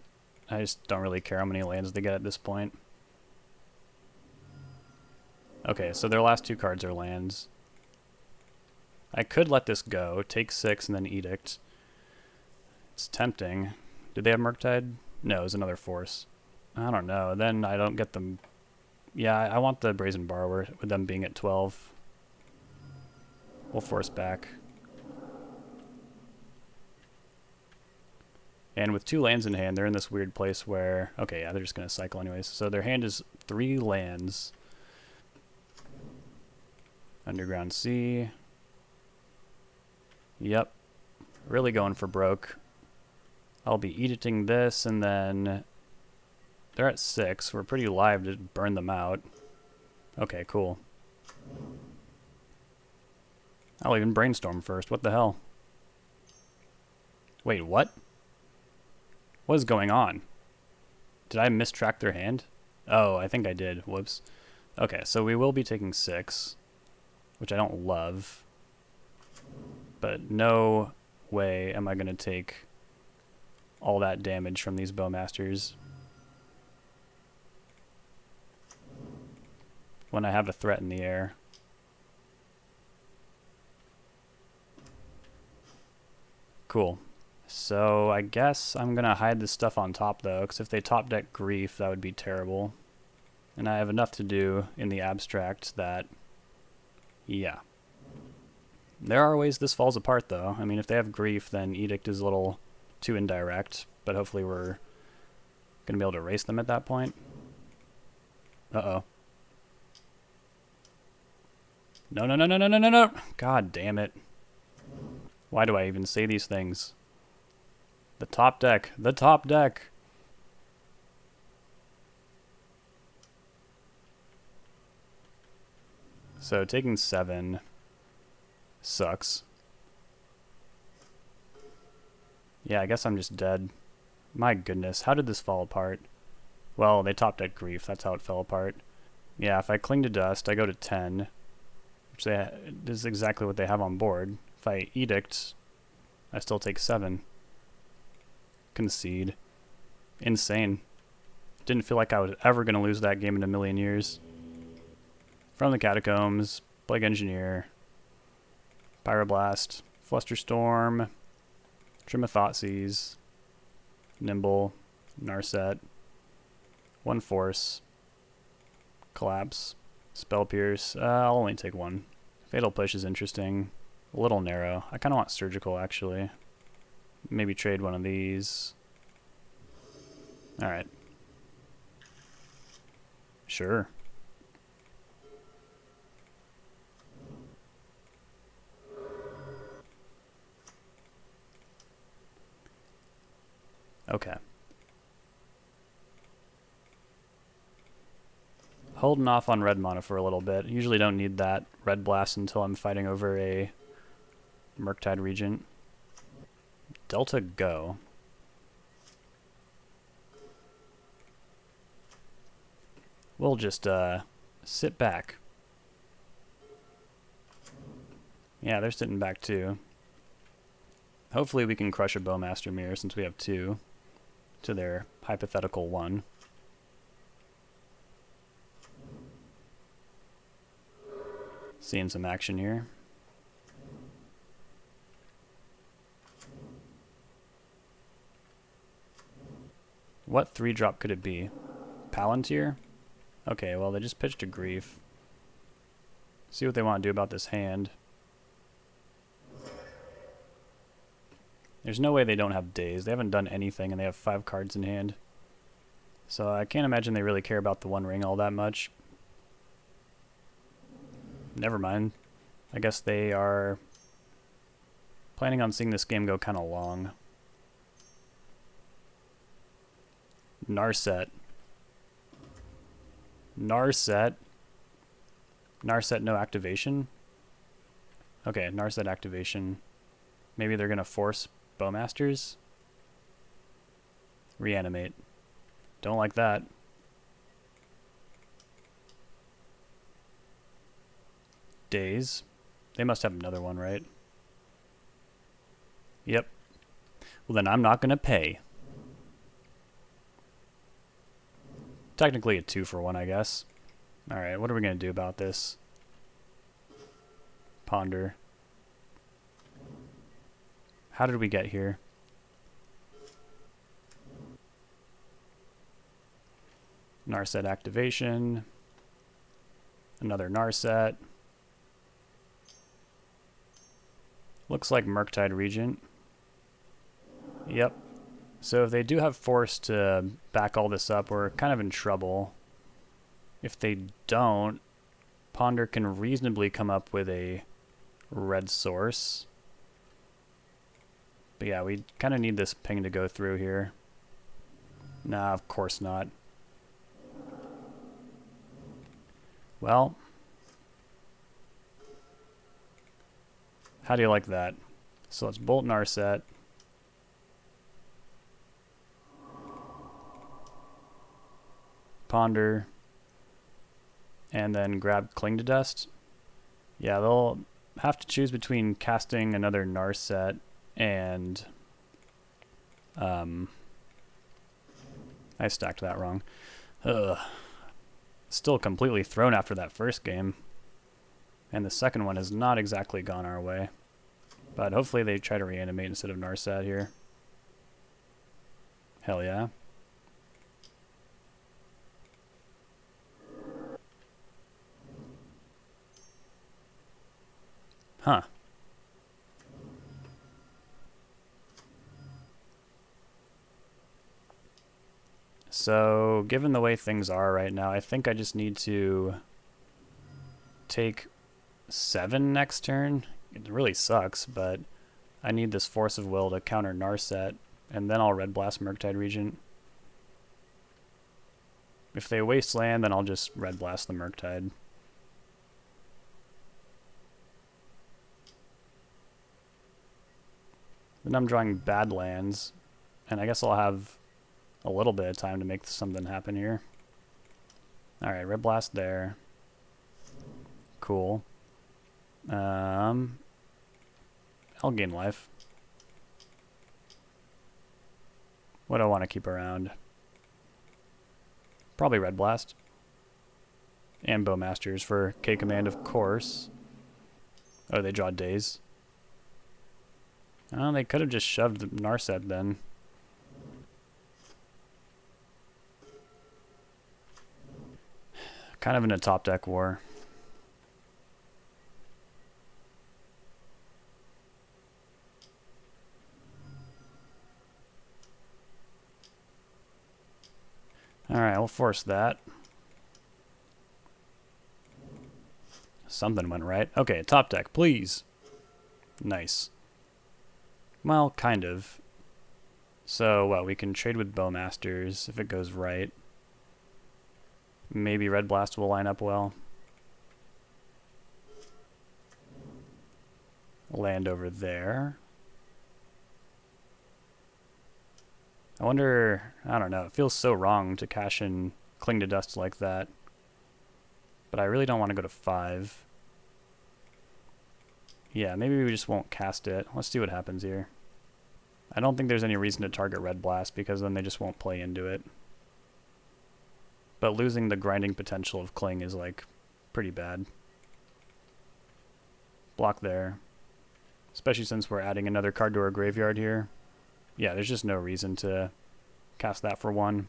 I just don't really care how many lands they get at this point. Okay, so their last 2 cards are lands. I could let this go, take 6 and then Edict. It's tempting. Did they have Murktide? No, it was another force. I don't know, then I don't get them. Yeah, I want the Brazen Borrower with them being at 12. We'll force back. And with 2 lands in hand, they're in this weird place where... Okay, yeah, they're just going to cycle anyways. So their hand is 3 lands. Underground Sea. Yep. Really going for broke. I'll be editing this, and then... They're at 6. We're pretty live to burn them out. Okay, cool. I'll even brainstorm first. What the hell? Wait, what? What is going on? Did I mistrack their hand? Oh, I think I did. Whoops. Okay, so we will be taking 6, which I don't love. But no way am I going to take all that damage from these Bowmasters when I have a threat in the air. Cool. So I guess I'm going to hide this stuff on top, though, because if they top deck Grief, that would be terrible. And I have enough to do in the abstract that, yeah. There are ways this falls apart, though. I mean, if they have Grief, then Edict is a little too indirect, but hopefully we're going to be able to erase them at that point. Uh-oh. No, no, no, no, no, no, no, no! God damn it. Why do I even say these things? The top deck. The top deck. So taking 7 sucks. Yeah, I guess I'm just dead. My goodness, how did this fall apart? Well, they top deck Grief. That's how it fell apart. Yeah, if I cling to dust, I go to 10, which is exactly what they have on board. If I edict, I still take 7. Concede. Insane. Didn't feel like I was ever going to lose that game in a million years. From the Catacombs, Plague Engineer, Pyroblast, Flusterstorm, Trim of Thoughtseize, Nimble, Narset, 1 Force, Collapse, Spell Pierce. I'll only take 1. Fatal Push is interesting. A little narrow. I kind of want Surgical, actually. Maybe trade one of these. Alright. Sure. Okay. Holding off on red mana for a little bit. Usually don't need that red blast until I'm fighting over a Murktide Regent. Delta go. We'll just sit back. Yeah, they're sitting back too. Hopefully we can crush a Bowmaster Mirror since we have 2 to their hypothetical 1. Seeing some action here. What 3-drop could it be? Palantir? Okay, well they just pitched a Grief. See what they want to do about this hand. There's no way they don't have Daze. They haven't done anything and they have 5 cards in hand. So I can't imagine they really care about the One Ring all that much. Never mind. I guess they are planning on seeing this game go kind of long. Narset. Narset. Narset no activation? Okay, Narset activation. Maybe they're going to force Bowmasters? Reanimate. Don't like that. Daze. They must have another one, right? Yep. Well, then I'm not going to pay. Technically a 2-for-1, I guess. Alright, what are we going to do about this? Ponder. How did we get here? Narset activation. Another Narset. Looks like Murktide Regent. Yep. So if they do have force to back all this up, we're kind of in trouble. If they don't, Ponder can reasonably come up with a red source. But yeah, we kind of need this ping to go through here. Nah, of course not. Well, how do you like that? So let's bolt Narset. Ponder. And then grab Cling to Dust. Yeah, they'll have to choose between casting another Narset and... I stacked that wrong. Ugh. Still completely thrown after that first game. And the second one has not exactly gone our way. But hopefully they try to reanimate instead of Narset here. Hell yeah. Huh. So, given the way things are right now, I think I just need to take 7 next turn. It really sucks, but I need this Force of Will to counter Narset, and then I'll Red Blast Murktide Regent. If they waste land, then I'll just Red Blast the Murktide. Then I'm drawing bad lands, and I guess I'll have a little bit of time to make something happen here. Alright, Red Blast there. Cool. I'll gain life. What do I want to keep around? Probably Red Blast. And Bowmasters for K command, of course. Oh, they draw Daze. Oh, they could have just shoved the Narset then. Kind of in a top deck war. Alright, we'll force that. Something went right. Okay, top deck, please. Nice. Well, kind of. So, what, we can trade with Bowmasters if it goes right. Maybe Red Blast will line up well. Land over there. I wonder, I don't know, it feels so wrong to cash in Cling to Dust like that. But I really don't want to go to 5. Yeah, maybe we just won't cast it. Let's see what happens here. I don't think there's any reason to target Red Blast because then they just won't play into it. But losing the grinding potential of Cling is, like, pretty bad. Block there. Especially since we're adding another card to our graveyard here. Yeah, there's just no reason to cast that for 1.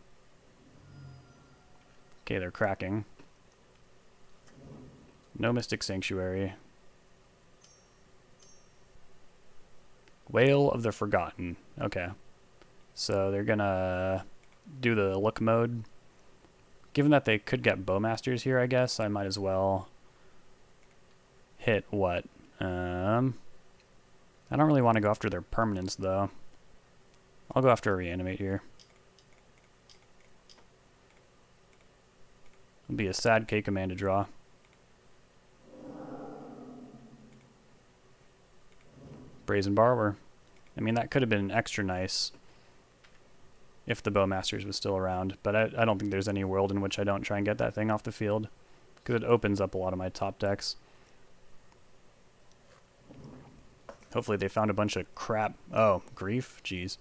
Okay, they're cracking. No Mystic Sanctuary. Whale of the Forgotten. Okay. So they're gonna do the look mode. Given that they could get Bowmasters here, I guess, I might as well hit what? I don't really want to go after their permanents, though. I'll go after a Reanimate here. It'll be a sad K command to draw. Brazen Borrower. I mean, that could have been extra nice if the Bowmasters was still around, but I don't think there's any world in which I don't try and get that thing off the field, because it opens up a lot of my top decks. Hopefully they found a bunch of crap. Oh, Grief? Jeez.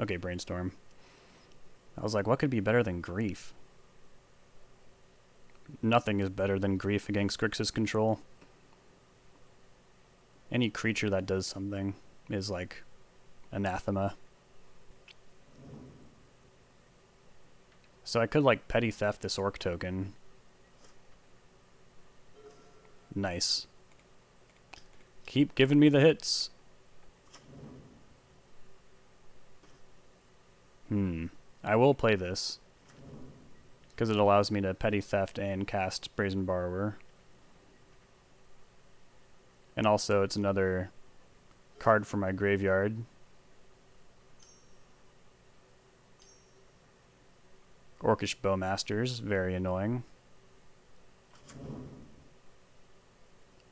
Okay, Brainstorm. I was like, what could be better than Grief? Nothing is better than Grief against Grixis control. Any creature that does something is like anathema. So I could like Petty Theft this Orc token. Nice. Keep giving me the hits. I will play this, because it allows me to Petty Theft and cast Brazen Borrower. And also, it's another card for my graveyard. Orcish Bowmasters, very annoying.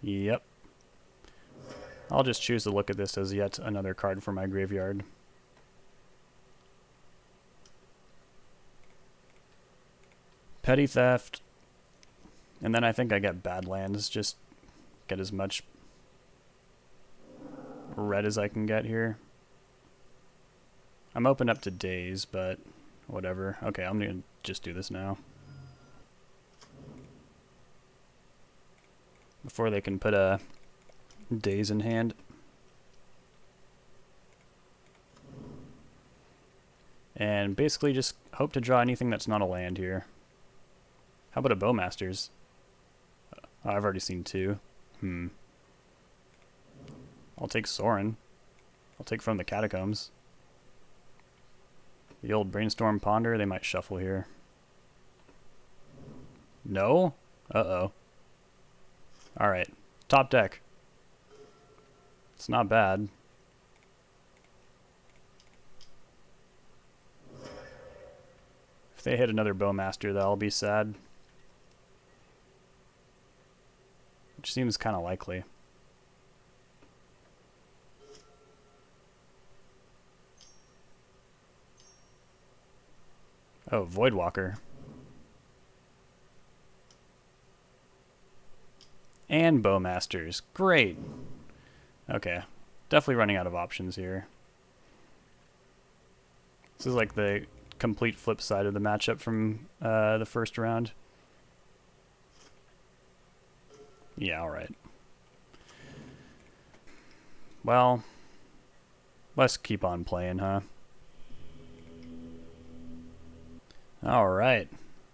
Yep. I'll just choose to look at this as yet another card for my graveyard. Petty Theft. And then I think I get Badlands, just get as much red as I can get here. I'm open up to Daze, but whatever. Okay, I'm gonna just do this now. Before they can put a Daze in hand. And basically just hope to draw anything that's not a land here. How about a Bowmasters? Oh, I've already seen two. I'll take Sorin. I'll take from the Catacombs. The old Brainstorm Ponder, they might shuffle here. No? Uh-oh. Alright. Top deck. It's not bad. If they hit another Bowmaster, that'll be sad. Which seems kind of likely. Oh, Voidwalker. And Bowmasters. Great. Okay. Definitely running out of options here. This is like the complete flip side of the matchup from the first round. Yeah, alright. Well, let's keep on playing, huh? Alright.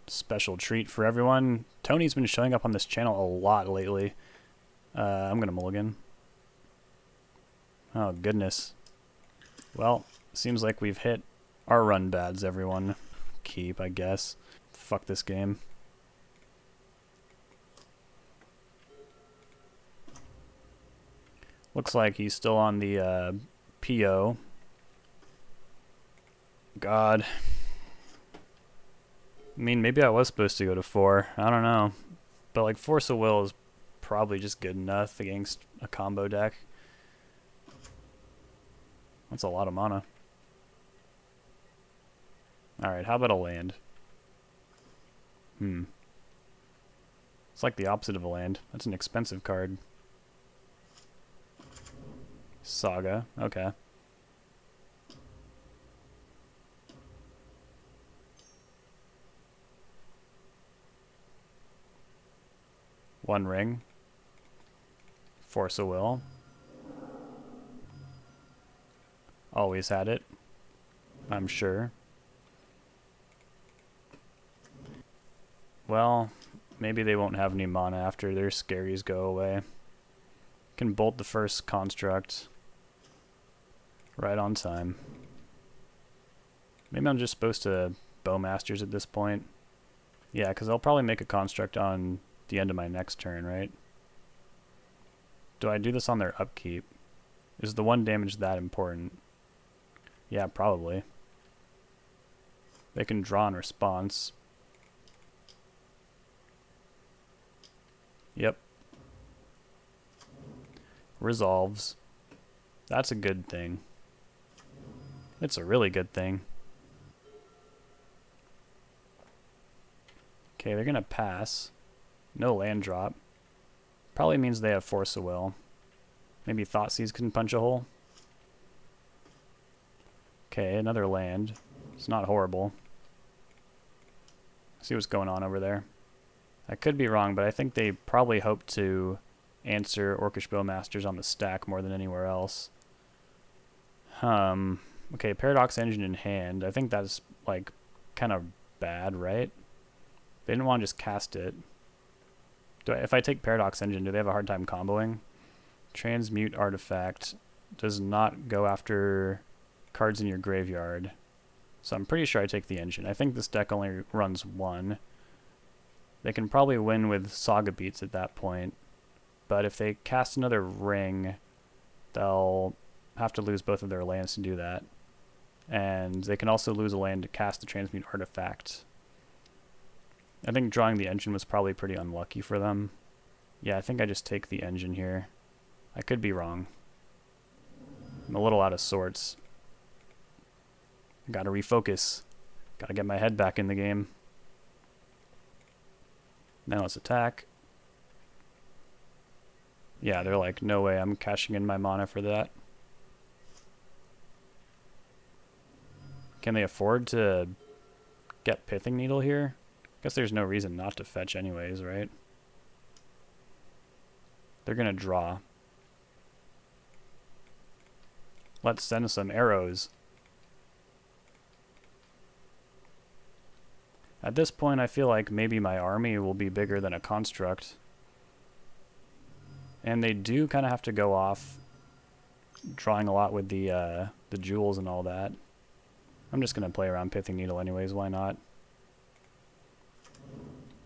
Special treat for everyone. Tony's been showing up on this channel a lot lately. I'm gonna mulligan. Oh, goodness. Well, seems like we've hit our run bads, everyone. Keep, I guess. Fuck this game. Looks like he's still on the PO. God. I mean, maybe I was supposed to go to 4. I don't know. But, like, Force of Will is probably just good enough against a combo deck. That's a lot of mana. Alright, how about a land? It's like the opposite of a land. That's an expensive card. Saga, okay. One ring. Force of Will. Always had it, I'm sure. Well, maybe they won't have any mana after their scaries go away. Can bolt the first construct. Right on time. Maybe I'm just supposed to Bowmasters at this point. Yeah, because I'll probably make a construct on the end of my next turn, right? Do I do this on their upkeep? Is the 1 damage that important? Yeah, probably. They can draw in response. Yep. Resolves. That's a good thing. It's a really good thing. Okay, they're gonna pass. No land drop. Probably means they have Force of Will. Maybe Thoughtseize can punch a hole. Okay, another land. It's not horrible. See what's going on over there. I could be wrong, but I think they probably hope to answer Orcish Bowmasters on the stack more than anywhere else. Okay, Paradox Engine in hand. I think that's, like, kind of bad, right? They didn't want to just cast it. If I take Paradox Engine, do they have a hard time comboing? Transmute Artifact does not go after cards in your graveyard. So I'm pretty sure I take the engine. I think this deck only runs one. They can probably win with Saga Beats at that point. But if they cast another ring, they'll have to lose both of their lands to do that. And they can also lose a land to cast the Transmute Artifact. I think drawing the engine was probably pretty unlucky for them. Yeah, I think I just take the engine here. I could be wrong. I'm a little out of sorts. I gotta refocus. Gotta get my head back in the game. Now let's attack. Yeah, they're like, no way, I'm cashing in my mana for that. Can they afford to get Pithing Needle here? Guess there's no reason not to fetch anyways, right? They're gonna draw. Let's send some arrows. At this point, I feel like maybe my army will be bigger than a construct. And they do kind of have to go off drawing a lot with the jewels and all that. I'm just going to play around Pithing Needle anyways, why not?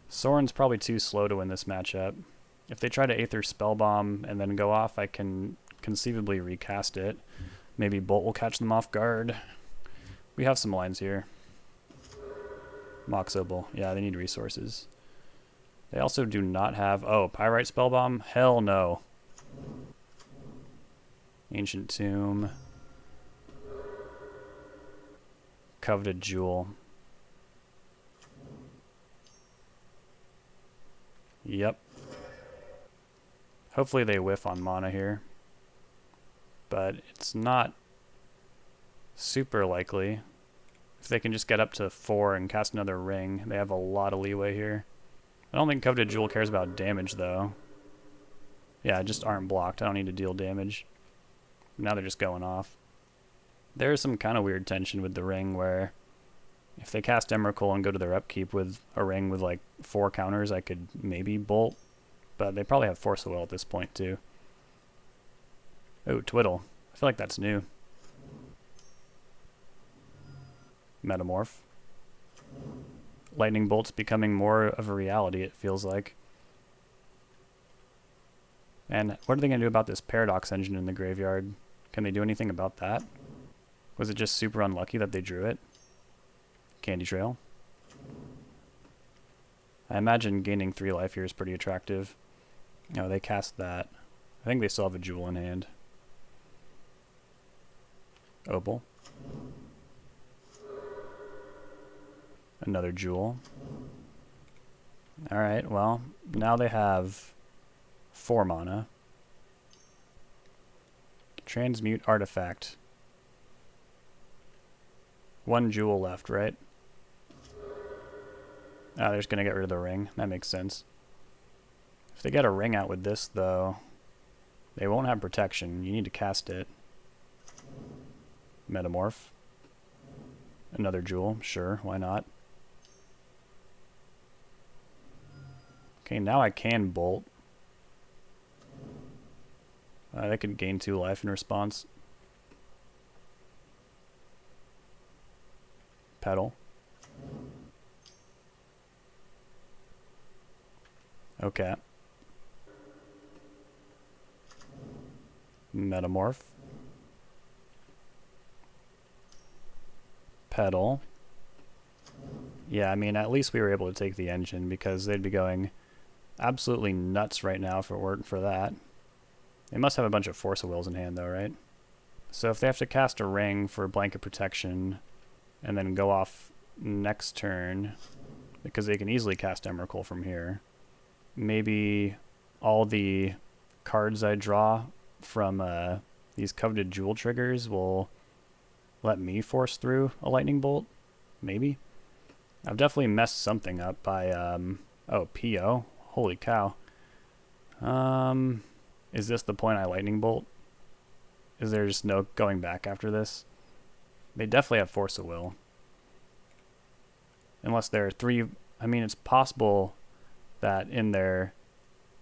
Sorin's probably too slow to win this matchup. If they try to Aether Spellbomb and then go off, I can conceivably recast it. Maybe Bolt will catch them off guard. We have some lines here. Mox Opal. Yeah, they need resources. They also do not have... Oh, Pyrite Spellbomb? Hell no. Ancient Tomb. Coveted Jewel. Yep. Hopefully they whiff on mana here. But it's not super likely. If they can just get up to 4 and cast another ring, they have a lot of leeway here. I don't think Coveted Jewel cares about damage, though. Yeah, just aren't blocked. I don't need to deal damage. Now they're just going off. There's some kind of weird tension with the ring where if they cast Emrakul and go to their upkeep with a ring with like 4 counters, I could maybe bolt. But they probably have Force of Will at this point, too. Oh, Twiddle. I feel like that's new. Metamorph. Lightning Bolt's becoming more of a reality, it feels like. And what are they going to do about this Paradox Engine in the graveyard? Can they do anything about that? Was it just super unlucky that they drew it? Candy Trail. I imagine gaining 3 life here is pretty attractive. No, they cast that. I think they still have a jewel in hand. Opal. Another jewel. Alright, well, now they have 4 mana. Transmute Artifact. 1 jewel left, right? Ah, they're just going to get rid of the ring. That makes sense. If they get a ring out with this, though, they won't have protection. You need to cast it. Metamorph. Another jewel. Sure, why not? Okay, now I can bolt. They could gain 2 life in response. Petal. Okay. Metamorph. Petal. Yeah, I mean, at least we were able to take the engine because they'd be going absolutely nuts right now if it weren't for that. They must have a bunch of Force of Wills in hand though, right? So if they have to cast a ring for blanket protection and then go off next turn, because they can easily cast Emrakul from here, maybe all the cards I draw from these Coveted Jewel triggers will let me force through a Lightning Bolt? Maybe? I've definitely messed something up by, oh, PO. Holy cow. Is this the point I Lightning Bolt? Is there just no going back after this? They definitely have Force of Will. Unless there are 3... I mean, it's possible that in their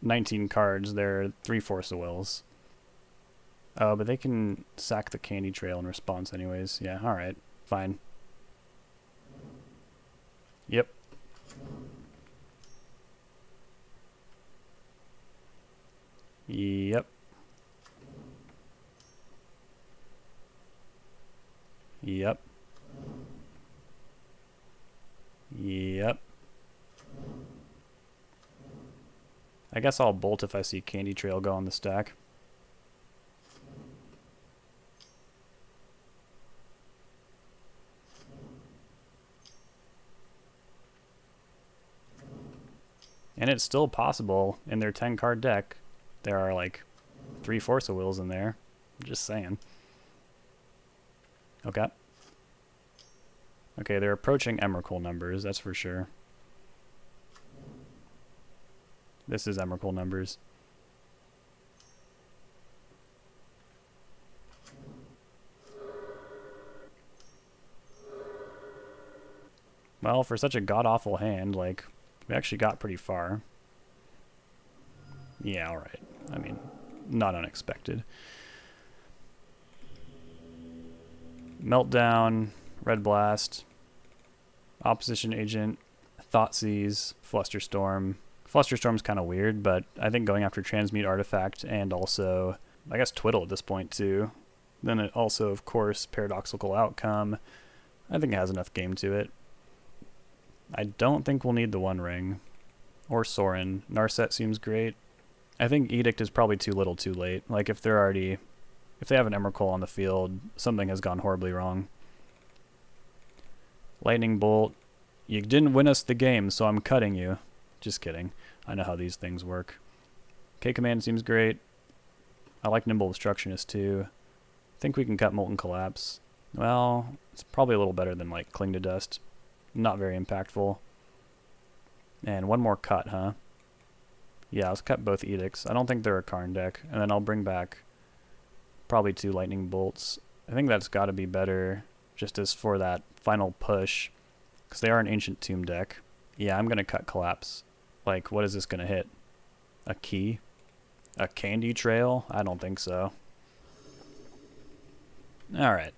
19 cards, there are 3 Force of Wills. Oh, but they can sack the Candy Trail in response anyways. Yeah, alright. Fine. Yep. Yep. Yep. I guess I'll bolt if I see Candy Trail go on the stack. And it's still possible in their 10 card deck. There are like 3 Force of Wills in there. I'm just saying. Okay. Okay, they're approaching Emrakul numbers, that's for sure. This is Emrakul numbers. Well, for such a god-awful hand, like, we actually got pretty far. Yeah, alright. I mean, not unexpected. Meltdown, Red Blast, Opposition Agent, Thoughtseize, Flusterstorm. Flusterstorm's kind of weird, but I think going after Transmute Artifact and also, I guess, Twiddle at this point too. Then it also, of course, Paradoxical Outcome. I think it has enough game to it. I don't think we'll need the One Ring. Or Sorin. Narset seems great. I think Edict is probably too little too late. Like, if they have an Emrakul on the field, something has gone horribly wrong. Lightning Bolt. You didn't win us the game, so I'm cutting you. Just kidding. I know how these things work. K-Command seems great. I like Nimble Obstructionist too. I think we can cut Molten Collapse. Well, it's probably a little better than like Cling to Dust. Not very impactful. And one more cut, huh? Yeah, let's cut both Edicts. I don't think they're a Karn deck. And then I'll bring back probably 2 Lightning Bolts. I think that's got to be better just as for that final push. Because they are an Ancient Tomb deck. Yeah, I'm going to cut Collapse. Like, what is this going to hit? A key? A Candy Trail? I don't think so. Alright.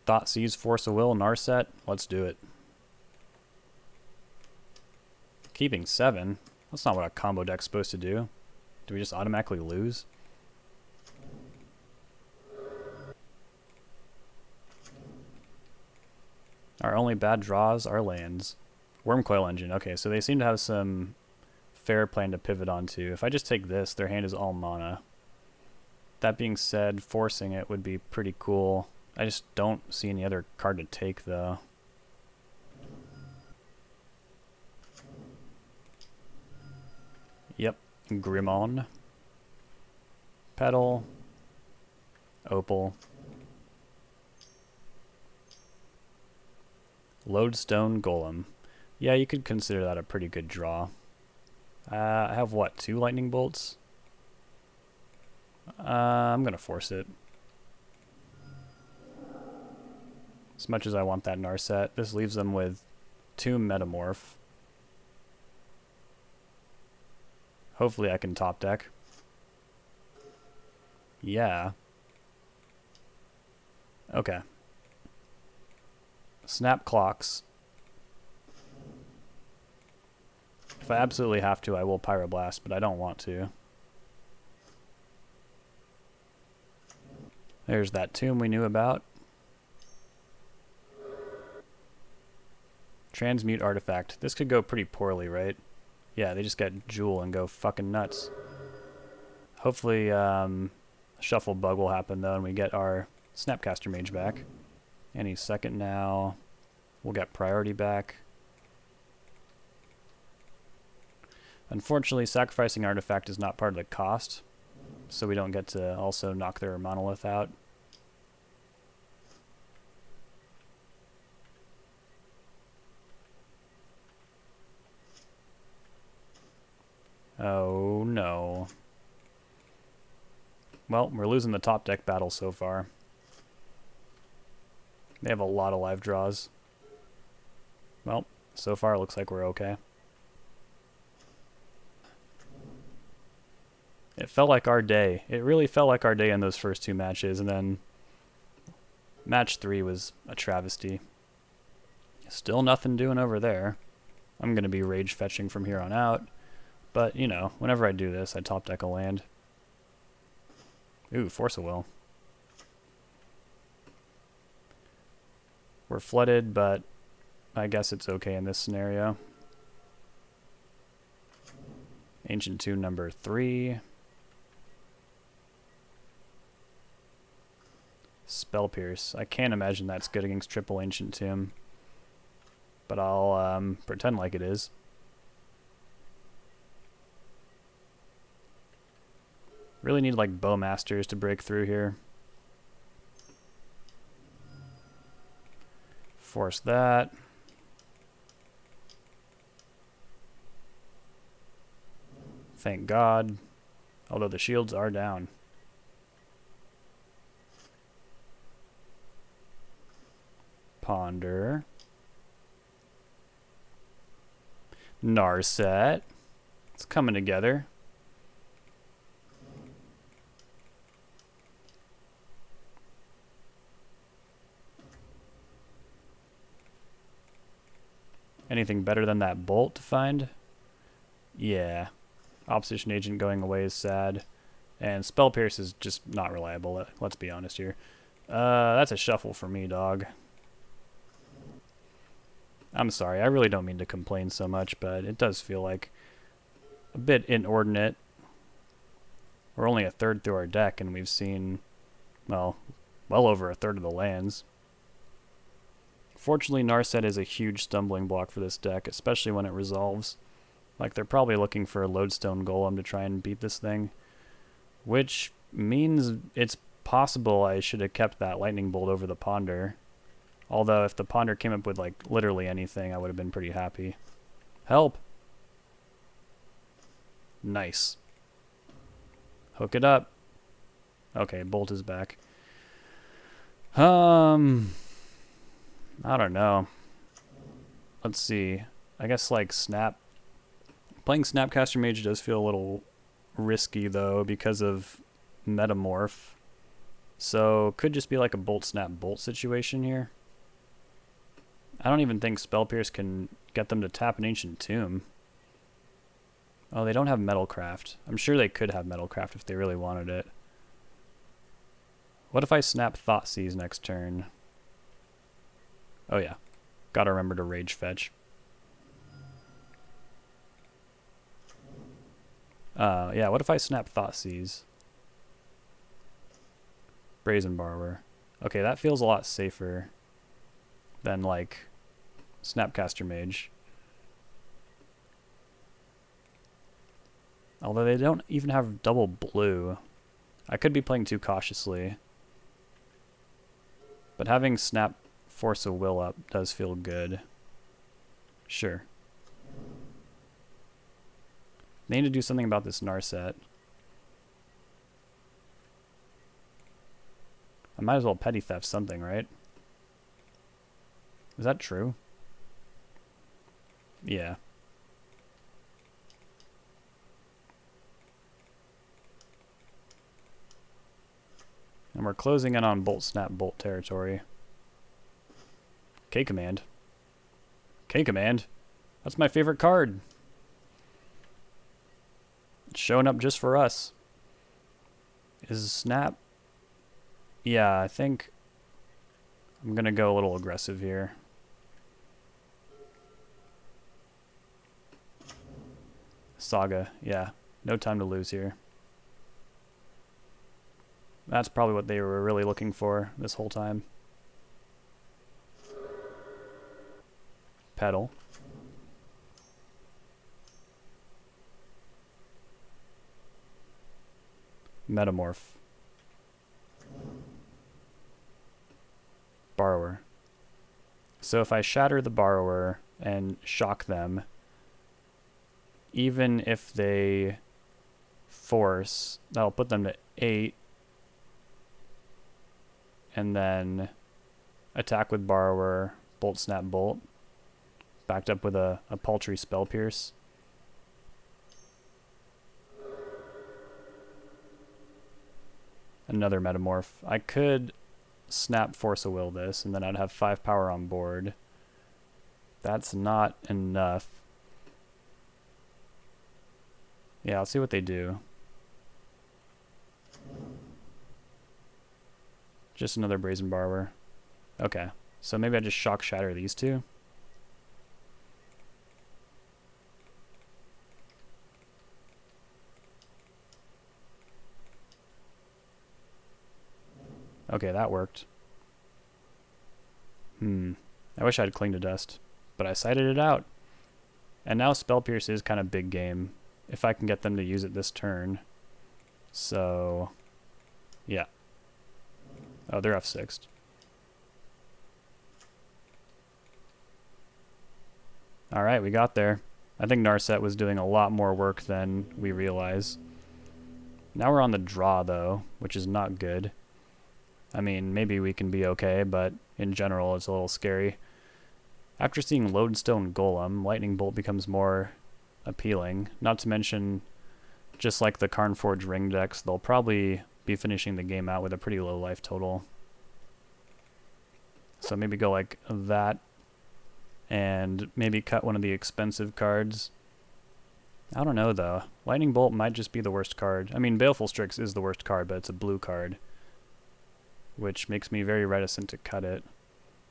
Thoughtseize, Force of Will, Narset. Let's do it. Keeping 7? That's not what a combo deck's supposed to do. Do we just automatically lose? Our only bad draws are lands. Wormcoil Engine. Okay, so they seem to have some fair plan to pivot onto. If I just take this, their hand is all mana. That being said, forcing it would be pretty cool. I just don't see any other card to take, though. Yep. Grimmon. Petal. Opal. Lodestone Golem. Yeah, you could consider that a pretty good draw. I have, what, 2 Lightning Bolts? I'm going to force it. As much as I want that Narset, this leaves them with 2 Metamorph. Hopefully I can top deck. Yeah. Okay. Snap Clocks. If I absolutely have to, I will Pyroblast, but I don't want to. There's that tomb we knew about. Transmute Artifact. This could go pretty poorly, right? Yeah, they just get Jewel and go fucking nuts. Hopefully, Shuffle Bug will happen, though, and we get our Snapcaster Mage back. Any second now. We'll get Priority back. Unfortunately, sacrificing Artifact is not part of the cost, so we don't get to also knock their Monolith out. Oh no. Well, we're losing the top deck battle so far. They have a lot of live draws. Well, so far it looks like we're okay. It felt like our day. It really felt like our day in those first 2 matches, and then match 3 was a travesty. Still nothing doing over there. I'm going to be rage fetching from here on out. But, you know, whenever I do this, I top deck a land. Ooh, Force of Will. We're flooded, but I guess it's okay in this scenario. Ancient Tomb number 3. Spell Pierce. I can't imagine that's good against triple Ancient Tomb. But I'll pretend like it is. Really need like Bowmasters to break through here. Force that. Thank God. Although the shields are down. Ponder. Narset. It's coming together. Anything better than that bolt to find? Yeah. Opposition agent going away is sad. And Spell Pierce is just not reliable, let's be honest here. That's a shuffle for me, dog. I'm sorry, I really don't mean to complain so much, but it does feel like a bit inordinate. We're only a third through our deck, and we've seen, well over a third of the lands. Fortunately, Narset is a huge stumbling block for this deck, especially when it resolves. Like, they're probably looking for a Lodestone Golem to try and beat this thing. Which means it's possible I should have kept that Lightning Bolt over the Ponder. Although, if the Ponder came up with, like, literally anything, I would have been pretty happy. Help! Nice. Hook it up. Okay, Bolt is back. I don't know. Let's see. I guess like Snap. Playing Snapcaster Mage does feel a little risky though because of Metamorph. So could just be like a Bolt Snap Bolt situation here. I don't even think Spell Pierce can get them to tap an Ancient Tomb. Oh, they don't have Metalcraft. I'm sure they could have Metalcraft if they really wanted it. What if I snap Thoughtseize next turn? Oh yeah, gotta remember to Rage Fetch. Yeah, what if I snap Thoughtseize? Brazen Borrower. Okay, that feels a lot safer than, like, Snapcaster Mage. Although they don't even have double blue. I could be playing too cautiously. But having Snap Force of Will up does feel good. Sure. They need to do something about this Narset. I might as well Petty Theft something, right? Is that true? Yeah. And we're closing in on Bolt Snap Bolt territory. K-Command. K-Command? That's my favorite card. It's showing up just for us. Is Snap... Yeah, I think I'm going to go a little aggressive here. Saga, yeah. No time to lose here. That's probably what they were really looking for this whole time. Pedal. Metamorph. Borrower. So if I shatter the Borrower and shock them, even if they force, that'll put them to 8. And then attack with Borrower, Bolt Snap Bolt. Backed up with a paltry Spell Pierce. Another Metamorph. I could Snap Force of Will this, and then I'd have 5 power on board. That's not enough. Yeah, let's see what they do. Just another Brazen Barber. Okay, so maybe I just Shock Shatter these two. Okay, that worked. I wish I had Cling to Dust, but I sighted it out. And now Spell Pierce is kind of big game, if I can get them to use it this turn. So, yeah. Oh, they're F6'd. Alright, we got there. I think Narset was doing a lot more work than we realize. Now we're on the draw, though, which is not good. I mean, maybe we can be okay, but in general, it's a little scary. After seeing Lodestone Golem, Lightning Bolt becomes more appealing. Not to mention, just like the Karnforge Ring decks, they'll probably be finishing the game out with a pretty low life total. So maybe go like that, and maybe cut one of the expensive cards. I don't know, though. Lightning Bolt might just be the worst card. I mean, Baleful Strix is the worst card, but it's a blue card, which makes me very reticent to cut it.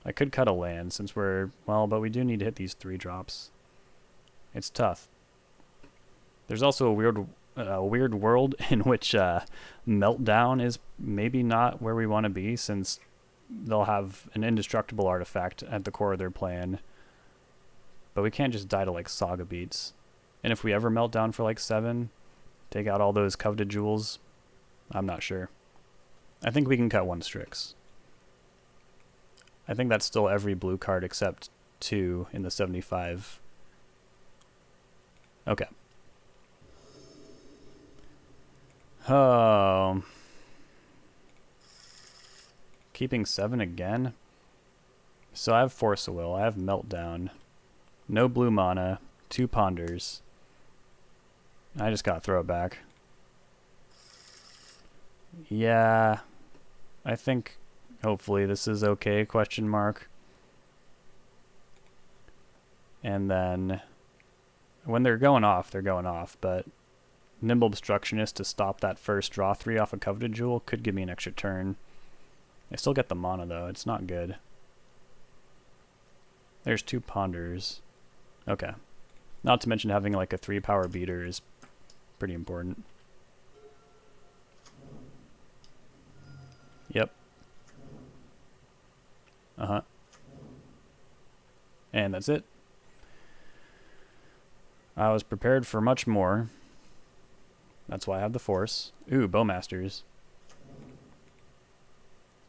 I could cut a land since we're, well, but we do need to hit these 3-drops. It's tough. There's also a weird world in which Meltdown is maybe not where we want to be, since they'll have an indestructible artifact at the core of their plan. But we can't just die to like Saga Beats. And if we ever melt down for like 7, take out all those coveted jewels, I'm not sure. I think we can cut 1 Strix. I think that's still every blue card except 2 in the 75. Okay. Oh. Keeping 7 again? So I have Force of Will, I have Meltdown. No blue mana, 2 Ponders. I just gotta throw it back. Yeah, I think hopefully this is okay, question mark. And then when they're going off, but Nimble Obstructionist to stop that first draw 3 off a Coveted Jewel could give me an extra turn. I still get the mana though, it's not good. There's 2 Ponders. Okay. Not to mention having like a 3-power beater is pretty important. Yep. Uh-huh. And that's it. I was prepared for much more. That's why I have the Force. Ooh, Bowmasters.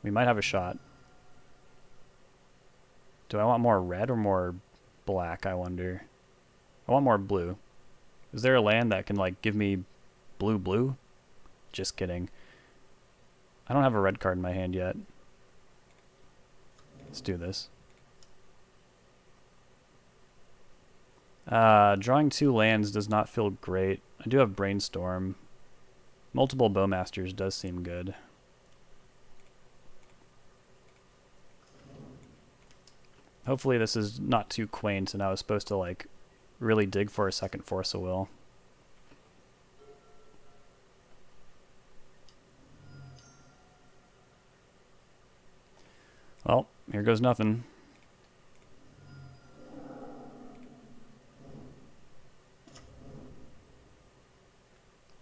We might have a shot. Do I want more red or more black, I wonder? I want more blue. Is there a land that can, like, give me blue? Just kidding. I don't have a red card in my hand yet. Let's do this. Drawing 2 lands does not feel great. I do have Brainstorm. Multiple Bowmasters does seem good. Hopefully this is not too quaint and I was supposed to like really dig for a second Force of Will. Well, here goes nothing.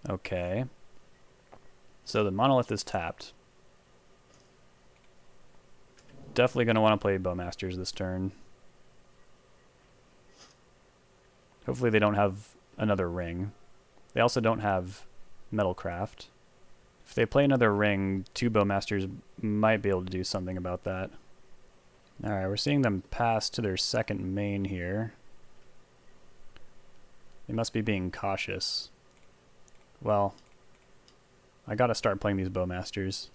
Okay. So the Monolith is tapped. Definitely going to want to play Bowmasters this turn. Hopefully they don't have another ring. They also don't have Metalcraft. If they play another ring, 2 Bowmasters might be able to do something about that. Alright, we're seeing them pass to their second main here. They must be being cautious. Well, I gotta start playing these Bowmasters.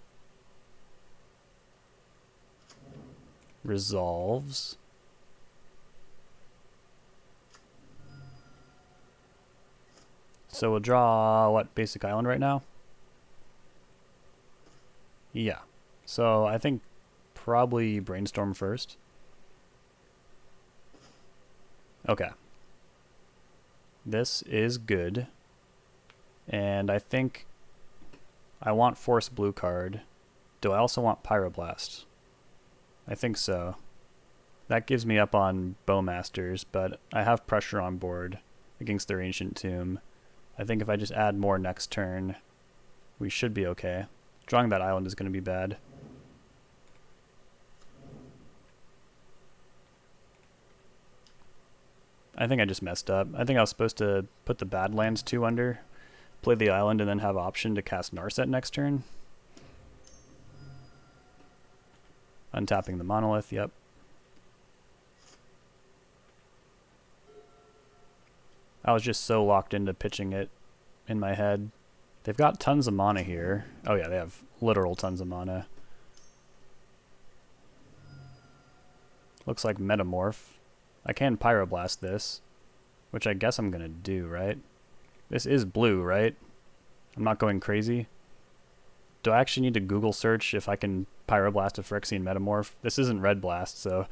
Resolves. So we'll draw, what, Basic Island right now? Yeah. So I think probably Brainstorm first. Okay. This is good. And I think I want Force blue card. Do I also want Pyroblast? I think so. That gives me up on Bowmasters, but I have pressure on board against their Ancient Tomb. I think if I just add more next turn, we should be okay. Drawing that island is going to be bad. I think I just messed up. I think I was supposed to put the Badlands 2 under, play the island, and then have option to cast Narset next turn. Untapping the Monolith, yep. I was just so locked into pitching it in my head. They've got tons of mana here. Oh yeah, they have literal tons of mana. Looks like Metamorph. I can Pyroblast this, which I guess I'm gonna do, right? This is blue, right? I'm not going crazy. Do I actually need to Google search if I can Pyroblast a Phyrexian Metamorph? This isn't Red Blast, so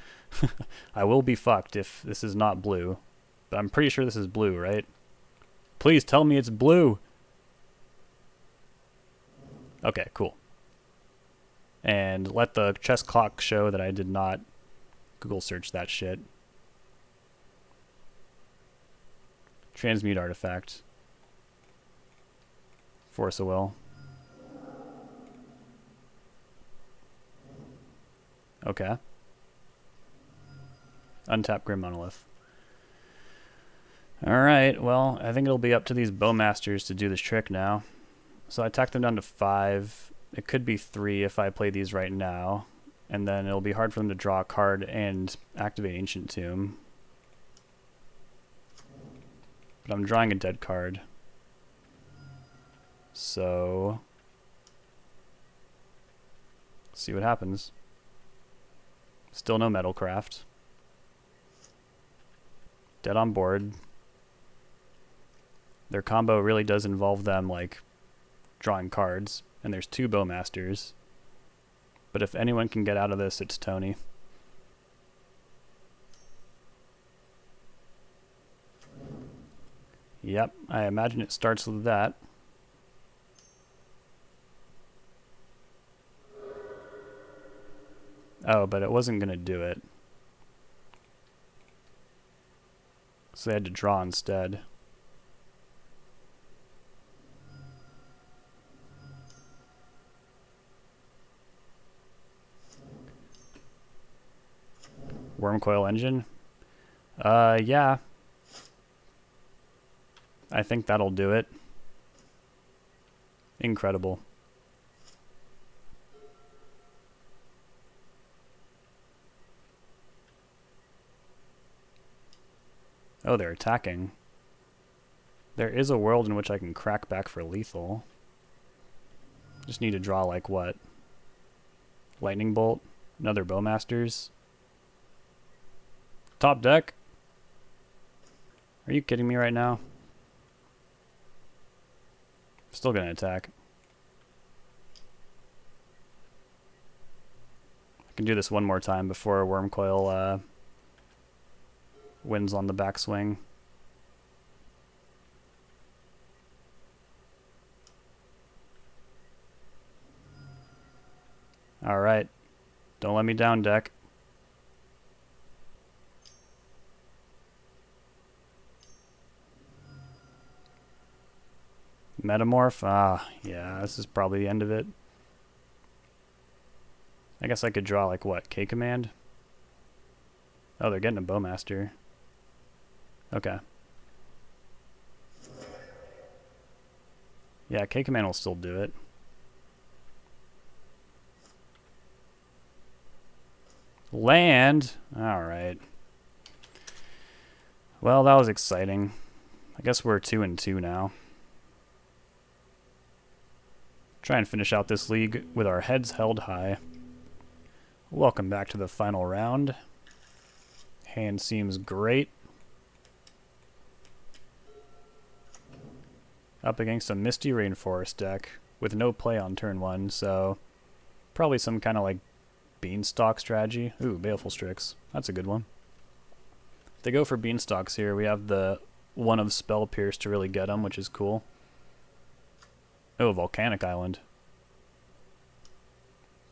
I will be fucked if this is not blue. But I'm pretty sure this is blue, right? Please tell me it's blue! Okay, cool. And let the chess clock show that I did not Google search that shit. Transmute artifact. Force of Will. Okay. Untap Grim Monolith. Alright, well, I think it'll be up to these Bowmasters to do this trick now. So I tacked them down to 5. It could be 3 if I play these right now. And then it'll be hard for them to draw a card and activate Ancient Tomb. But I'm drawing a dead card. So see what happens. Still no Metalcraft. Dead on board. Their combo really does involve them like drawing cards, and there's 2 Bowmasters. But if anyone can get out of this, it's Tony. Yep, I imagine it starts with that. Oh, but it wasn't going to do it. So they had to draw instead. Wormcoil Engine? Yeah. I think that'll do it. Incredible. Oh, they're attacking. There is a world in which I can crack back for lethal. Just need to draw like what? Lightning Bolt? Another Bowmasters? Top deck? Are you kidding me right now? Still gonna attack. I can do this one more time before Wormcoil wins on the backswing. Alright. Don't let me down, deck. Metamorph? Ah, yeah, this is probably the end of it. I guess I could draw like what? K-Command? Oh, they're getting a Bowmaster. Okay. Yeah, K-Command will still do it. Land! Alright. Well, that was exciting. I guess we're 2-2 now. Try and finish out this league with our heads held high. Welcome back to the final round. Hand seems great. Up against a Misty Rainforest deck with no play on turn 1, so probably some kind of like Beanstalk strategy. Ooh, Baleful Strix. That's a good one. If they go for Beanstalks here, we have the one of Spell Pierce to really get them, which is cool. Oh, Volcanic Island.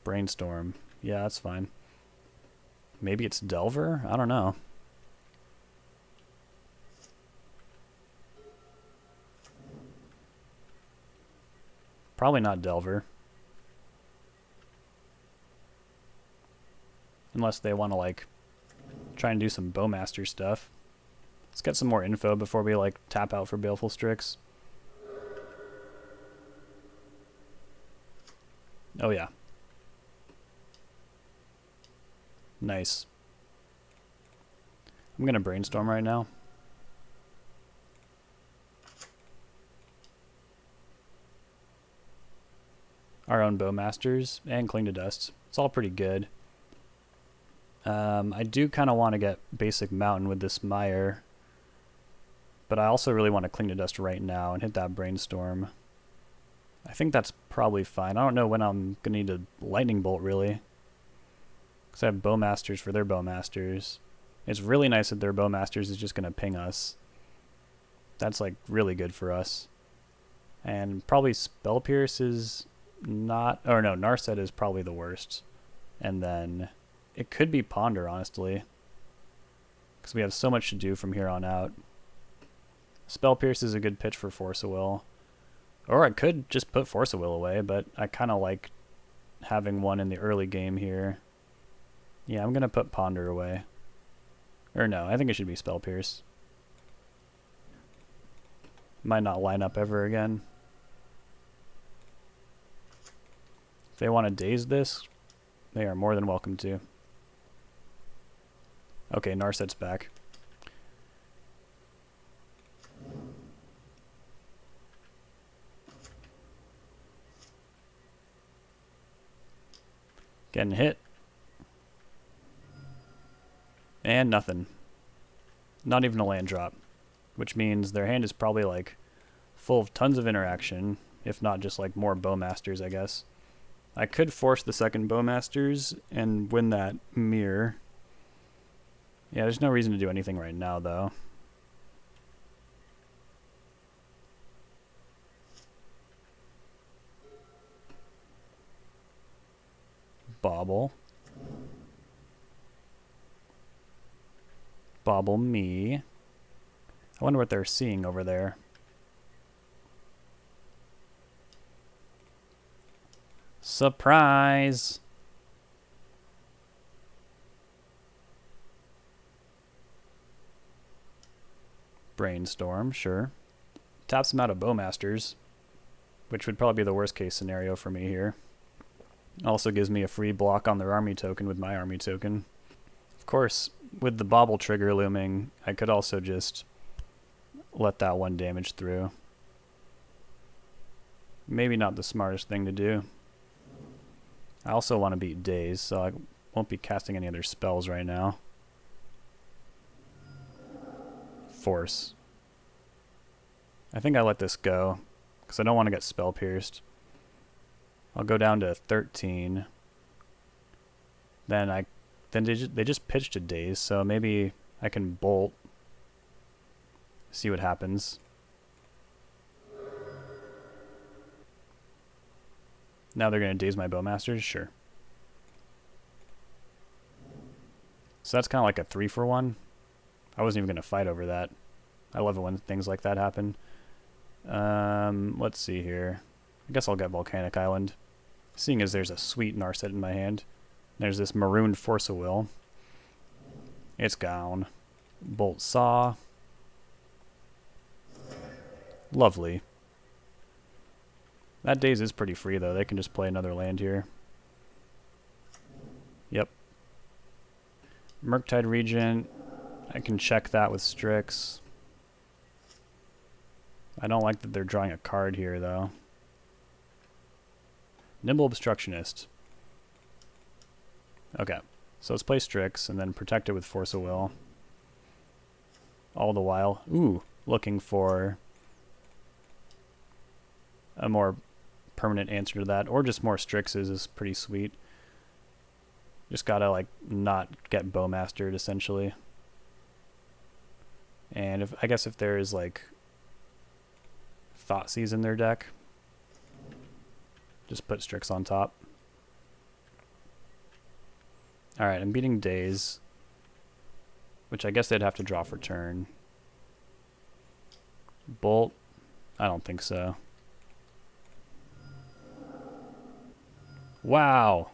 Brainstorm. Yeah, that's fine. Maybe it's Delver? I don't know. Probably not Delver. Unless they want to, like, try and do some Bowmaster stuff. Let's get some more info before we, like, tap out for Baleful Strix. Oh, yeah. Nice. I'm going to Brainstorm right now. Our own Bowmasters and Cling to Dust. It's all pretty good. I do kind of want to get basic Mountain with this Mire. But I also really want to Cling to Dust right now and hit that Brainstorm. I think that's probably fine. I don't know when I'm going to need a Lightning Bolt, really. Because I have Bowmasters for their Bowmasters. It's really nice that their Bowmasters is just going to ping us. That's, like, really good for us. And probably Spell Pierce is not... Or no, Narset is probably the worst. And then it could be Ponder, honestly. Because we have so much to do from here on out. Spell Pierce is a good pitch for Force of Will. Or I could just put Force of Will away, but I kind of like having one in the early game here. Yeah, I'm going to put Ponder away. Or no, I think it should be Spell Pierce. Might not line up ever again. If they want to daze this, they are more than welcome to. Okay, Narset's back. Getting hit. And nothing. Not even a land drop. Which means their hand is probably like full of tons of interaction. If not just like more Bowmasters, I guess. I could force the second Bowmasters and win that mirror. Yeah, there's no reason to do anything right now though. Bobble. Bobble me. I wonder what they're seeing over there. Surprise! Brainstorm, sure. Taps them out of Bowmasters, which would probably be the worst case scenario for me here. Also gives me a free block on their army token with my army token. Of course, with the Bobble trigger looming, I could also just let that one damage through. Maybe not the smartest thing to do. I also want to beat Daze, so I won't be casting any other spells right now. Force. I think I let this go, because I don't want to get spell pierced. I'll go down to 13. Then they just pitched a Daze, so maybe I can bolt. See what happens. Now they're going to daze my Bowmasters? Sure. So that's kind of like a 3-for-1. I wasn't even going to fight over that. I love it when things like that happen. Let's see here. I guess I'll get Volcanic Island. Seeing as there's a sweet Narset in my hand. There's this marooned Force of Will. It's gone. Bolt Saw. Lovely. That Daze is pretty free, though. They can just play another land here. Yep. Murktide Regent. I can check that with Strix. I don't like that they're drawing a card here, though. Nimble Obstructionist. Okay. So let's play Strix and then protect it with Force of Will. All the while, looking for a more permanent answer to that, or just more Strixes is pretty sweet. Just gotta like not get Bowmastered essentially. And I guess if there is like Thoughtseize in their deck, Just put Strix on top. Alright, I'm beating Daze, which I guess they'd have to draw for turn. Bolt? I don't think so. Wow!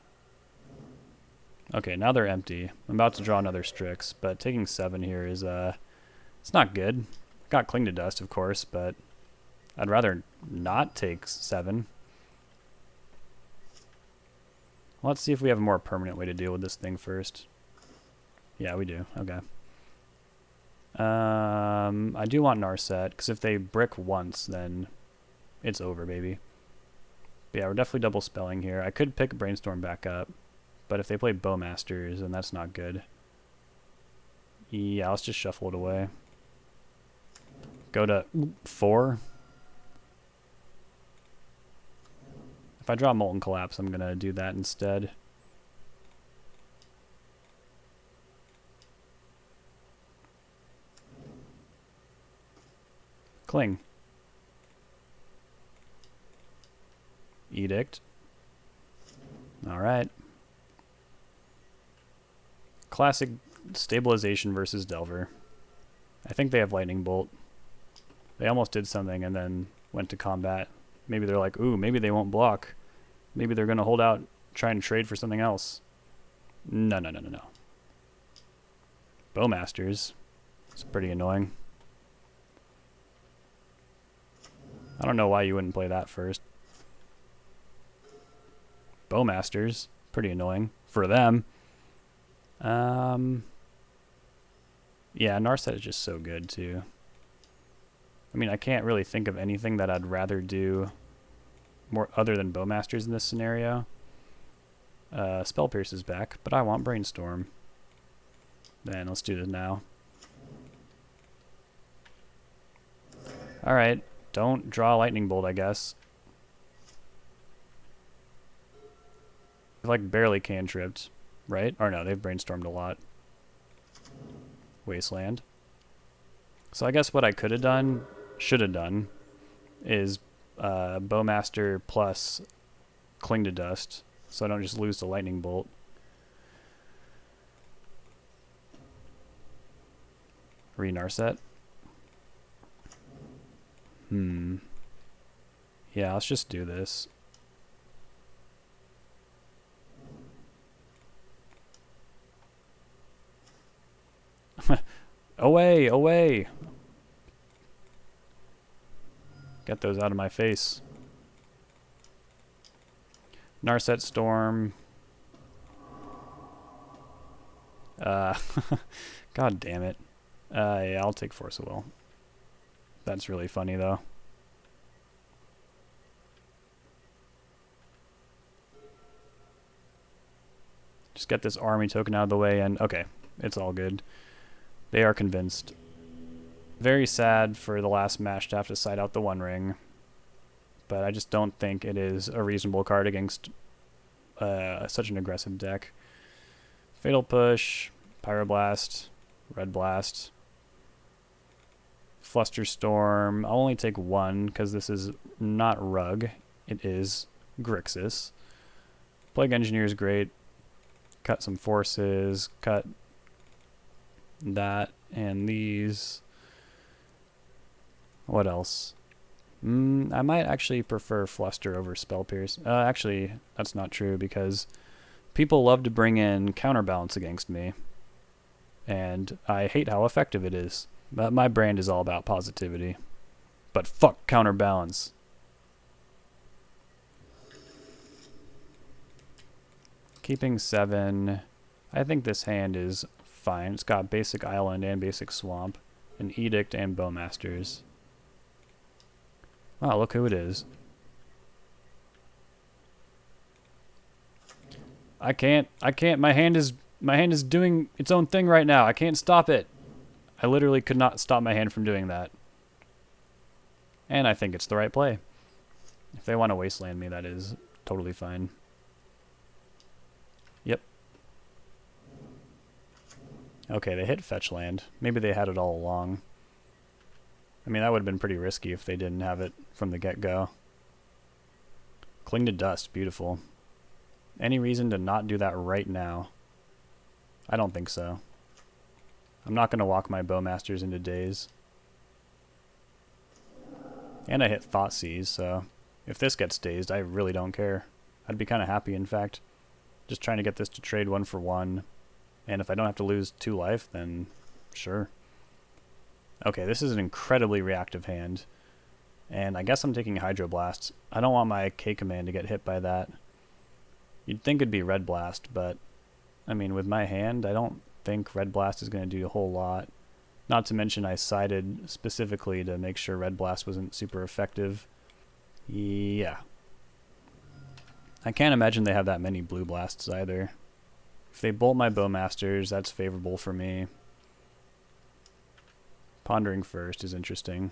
Okay, now they're empty. I'm about to draw another Strix, but taking 7 here is, it's not good. Got Cling to Dust, of course, but I'd rather not take 7. Let's see if we have a more permanent way to deal with this thing first. Yeah, we do. Okay. I do want Narset, because if they brick once, then it's over, baby. But yeah, we're definitely double spelling here. I could pick Brainstorm back up, but if they play Bowmasters, then that's not good. Yeah, let's just shuffle it away. Go to 4. If I draw Molten Collapse, I'm going to do that instead. Cling. Edict. Alright. Classic stabilization versus Delver. I think they have Lightning Bolt. They almost did something and then went to combat. Maybe they're like, ooh, maybe they won't block. Maybe they're going to hold out, try and trade for something else. No. Bowmasters. It's pretty annoying. I don't know why you wouldn't play that first. Bowmasters. Pretty annoying. For them. Yeah, Narset is just so good, too. I mean, I can't really think of anything that I'd rather do more other than Bowmasters in this scenario. Spell Pierce is back, but I want Brainstorm. Then let's do this now. Alright, don't draw Lightning Bolt, I guess. They've like barely cantripped, right? Or no, they've Brainstormed a lot. Wasteland. So I guess what I could have done, should have done, is Bowmaster plus Cling to Dust, so I don't just lose the Lightning Bolt. Re-Narset. Yeah, let's just do this. Away, away! Get those out of my face. Narset Storm. God damn it. Yeah, I'll take Force of Will. That's really funny, though. Just get this army token out of the way and... Okay, it's all good. They are convinced. Very sad for the last match to have to side out the One Ring. But I just don't think it is a reasonable card against such an aggressive deck. Fatal Push, Pyroblast, Red Blast, Flusterstorm. I'll only take 1 because this is not Rug. It is Grixis. Plague Engineer is great. Cut some forces. Cut that and these. What else? I might actually prefer Fluster over Spell Pierce. Actually, that's not true because people love to bring in Counterbalance against me. And I hate how effective it is. But my brand is all about positivity. But fuck Counterbalance. Keeping 7. I think this hand is fine. It's got basic Island and basic Swamp. An Edict and Bowmasters. Wow, look who it is. I can't, my hand is doing its own thing right now. I can't stop it. I literally could not stop my hand from doing that. And I think it's the right play. If they want to wasteland me, that is totally fine. Yep. Okay, they hit fetch land. Maybe they had it all along. I mean, that would have been pretty risky if they didn't have it from the get-go. Cling to Dust, beautiful. Any reason to not do that right now? I don't think so. I'm not going to walk my Bowmasters into Daze. And I hit Thoughtseize, so if this gets dazed, I really don't care. I'd be kind of happy, in fact. Just trying to get this to trade 1 for 1. And if I don't have to lose 2 life, then sure. Okay, this is an incredibly reactive hand. And I guess I'm taking Hydroblast. I don't want my K-Command to get hit by that. You'd think it'd be Red Blast, but I mean, with my hand, I don't think Red Blast is going to do a whole lot. Not to mention I sided specifically to make sure Red Blast wasn't super effective. Yeah. I can't imagine they have that many Blue Blasts either. If they bolt my Bowmasters, that's favorable for me. Pondering First is interesting.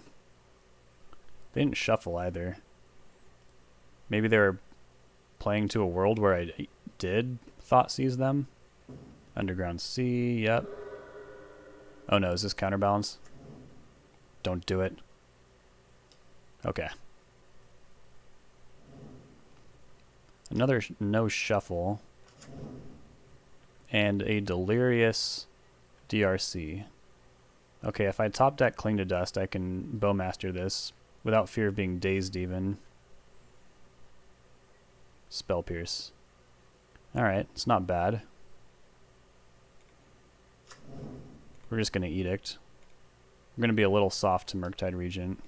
They didn't shuffle either. Maybe they were playing to a world where I did Thoughtseize them. Underground Sea, yep. Oh no, is this counterbalance? Don't do it. Okay. Another no shuffle. And a Delirious DRC. Okay, if I top deck Cling to Dust, I can Bowmaster this without fear of being dazed even. Spell Pierce. Alright, it's not bad. We're just going to Edict. We're going to be a little soft to Murktide Regent.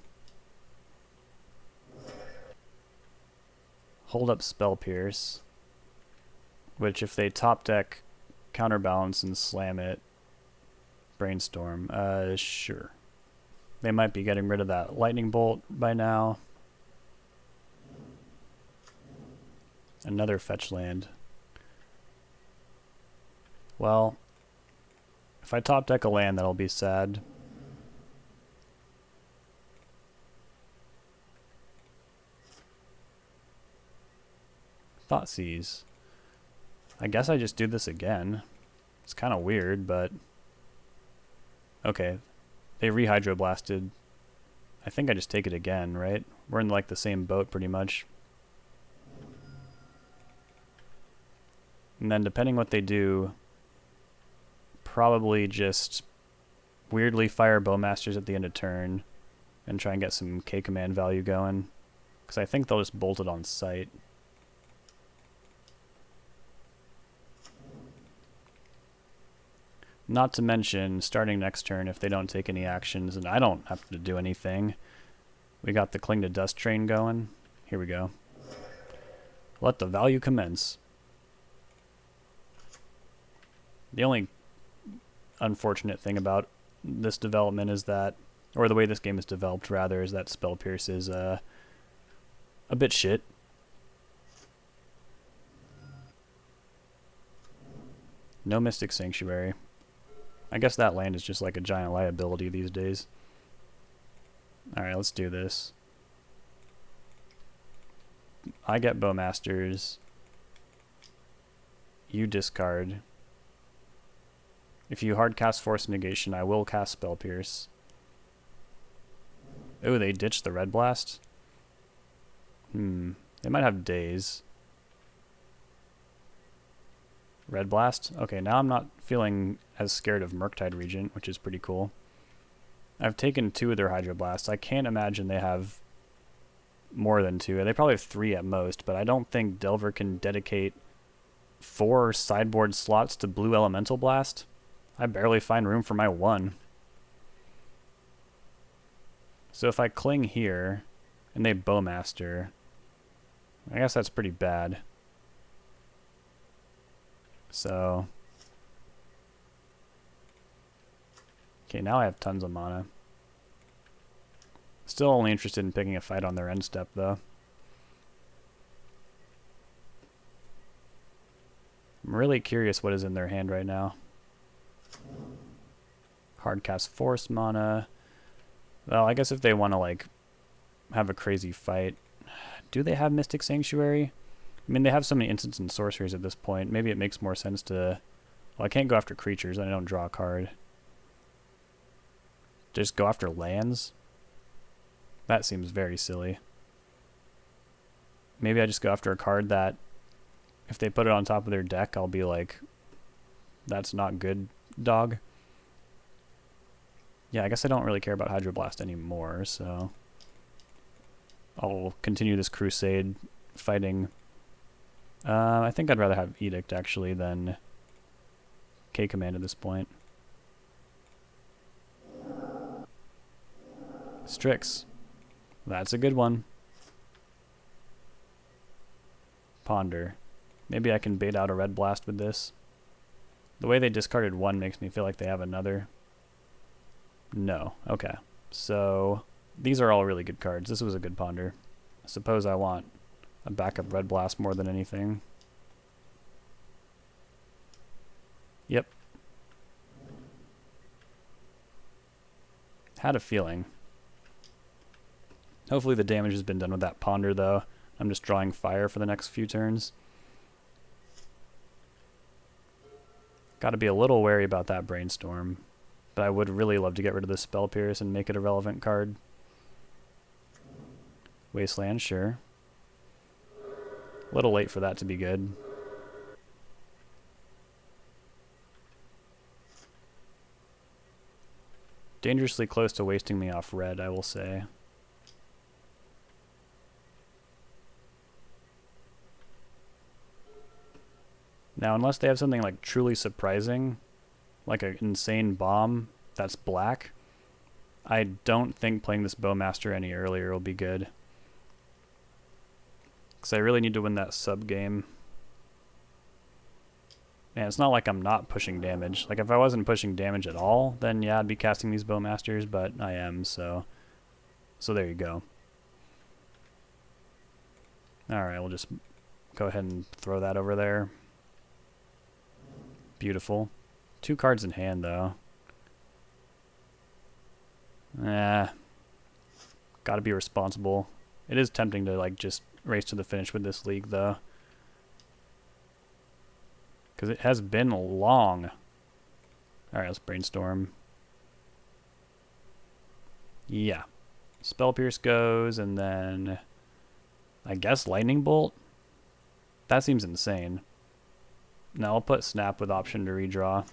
Hold up Spell Pierce, which if they top deck Counterbalance and slam it, Brainstorm, sure. They might be getting rid of that Lightning Bolt by now. Another fetch land. Well, if I top deck a land, that'll be sad. Thoughtseize. I guess I just do this again. It's kind of weird, but okay. They re-hydroblasted. I think I just take it again, right? We're in like the same boat pretty much. And then depending what they do, probably just weirdly fire Bowmasters at the end of turn and try and get some K-Command value going. Because I think they'll just bolt it on sight. Not to mention, starting next turn, if they don't take any actions, and I don't have to do anything, we got the Cling to Dust train going. Here we go. Let the value commence. The only unfortunate thing about this development is that, or the way this game is developed rather, is that Spell Pierce is a bit shit. No Mystic Sanctuary. I guess that land is just like a giant liability these days. Alright, let's do this. I get Bowmasters. You discard. If you hardcast Force Negation, I will cast Spell Pierce. Oh, they ditched the Red Blast? They might have Daze. Red Blast? Okay, now I'm not feeling as scared of Murktide Regent, which is pretty cool. I've taken 2 of their Hydroblasts. I can't imagine they have more than 2. They probably have 3 at most, but I don't think Delver can dedicate 4 sideboard slots to Blue Elemental Blast. I barely find room for my 1. So if I cling here, and they Bowmaster, I guess that's pretty bad. So, okay, now I have tons of mana. Still only interested in picking a fight on their end step, though. I'm really curious what is in their hand right now. Hardcast Force mana. Well, I guess if they want to, like, have a crazy fight. Do they have Mystic Sanctuary? I mean, they have so many instants and sorceries at this point. Maybe it makes more sense to... Well, I can't go after creatures, and I don't draw a card. Just go after lands? That seems very silly. maybe I just go after a card that, if they put it on top of their deck, I'll be like, that's not good, dog. Yeah, I guess I don't really care about Hydroblast anymore, so I'll continue this Crusade fighting. I think I'd rather have Edict, actually, than K-Command at this point. Strix. That's a good one. Ponder. Maybe I can bait out a Red Blast with this. The way they discarded one makes me feel like they have another. No. Okay. So these are all really good cards. This was a good Ponder. I suppose I want a backup Red Blast more than anything. Yep. Had a feeling. Hopefully the damage has been done with that Ponder, though. I'm just drawing fire for the next few turns. Gotta be a little wary about that Brainstorm. But I would really love to get rid of the Spell Pierce and make it a relevant card. Wasteland, sure. A little late for that to be good. Dangerously close to wasting me off red, I will say. Now, unless they have something like truly surprising, like an insane bomb that's black, I don't think playing this Bowmaster any earlier will be good. Because I really need to win that sub game. And it's not like I'm not pushing damage. Like, if I wasn't pushing damage at all, then yeah, I'd be casting these Bowmasters, but I am, so there you go. Alright, we'll just go ahead and throw that over there. Beautiful. 2 cards in hand, though. Gotta be responsible. It is tempting to, like, just race to the finish with this league, though. Because it has been long. Alright, let's Brainstorm. Yeah. Spell Pierce goes, and then I guess Lightning Bolt? That seems insane. Now I'll put Snap with option to redraw.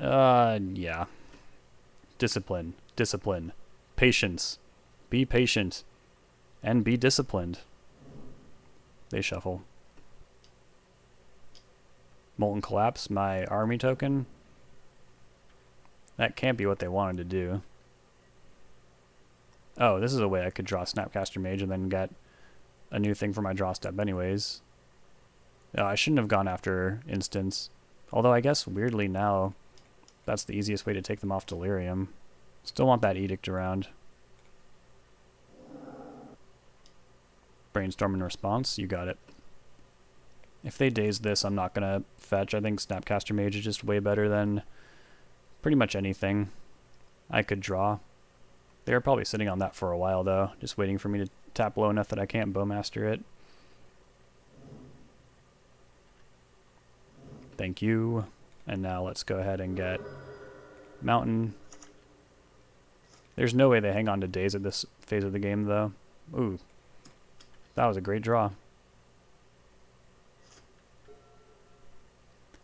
Yeah. Discipline. Discipline. Patience. Be patient. And be disciplined. They shuffle. Molten Collapse, my army token. That can't be what they wanted to do. Oh, this is a way I could draw Snapcaster Mage and then get a new thing for my draw step anyways. Oh, I shouldn't have gone after Instance. Although I guess weirdly now, that's the easiest way to take them off Delirium. Still want that Edict around. Brainstorm in response, you got it. If they daze this, I'm not gonna fetch. I think Snapcaster Mage is just way better than pretty much anything I could draw. They were probably sitting on that for a while though, just waiting for me to tap low enough that I can't Bowmaster it. Thank you. And now let's go ahead and get Mountain. There's no way they hang on to Daze at this phase of the game though. Ooh. That was a great draw.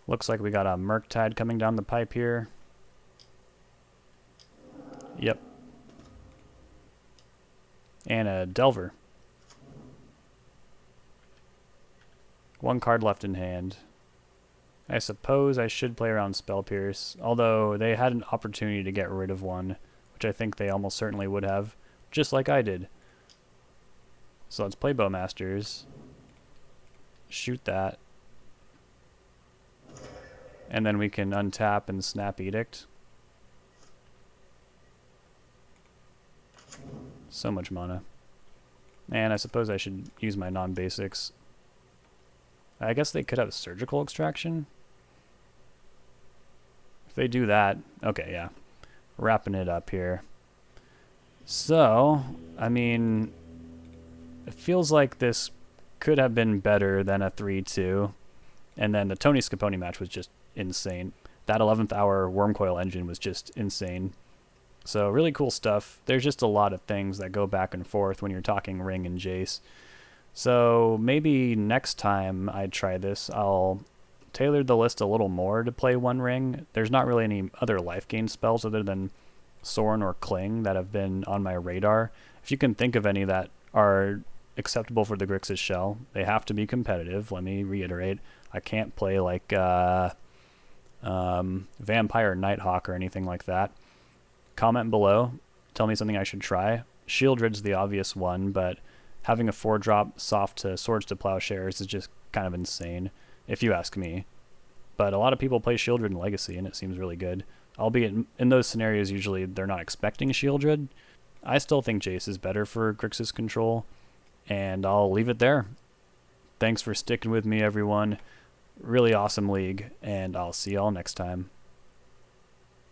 Looks like we got a Murktide coming down the pipe here. Yep. And a Delver. 1 card left in hand. I suppose I should play around Spell Pierce, although they had an opportunity to get rid of one, which I think they almost certainly would have, just like I did. So let's play Bowmasters. Shoot that. And then we can untap and snap Edict. So much mana. And I suppose I should use my non-basics. I guess they could have Surgical Extraction. If they do that, okay, yeah. Wrapping it up here. So, I mean, it feels like this could have been better than a 3-2. And then the Tony Schiavone match was just insane. That 11th hour Wormcoil engine was just insane. So really cool stuff. There's just a lot of things that go back and forth when you're talking Ring and Jace. So maybe next time I try this, I'll tailor the list a little more to play One Ring. There's not really any other life gain spells other than Sorin or Cling that have been on my radar. If you can think of any that are acceptable for the Grixis shell, they have to be competitive. Let me reiterate. I can't play like Vampire Nighthawk or anything like that. Comment below. Tell me something I should try. Shieldred's the obvious one, but having a 4-drop soft to Swords to Plowshares is just kind of insane, if you ask me. But a lot of people play Shieldred in Legacy, and it seems really good. Albeit in those scenarios, usually they're not expecting Shieldred. I still think Jace is better for Grixis control, and I'll leave it there. Thanks for sticking with me, everyone. Really awesome league, and I'll see y'all next time.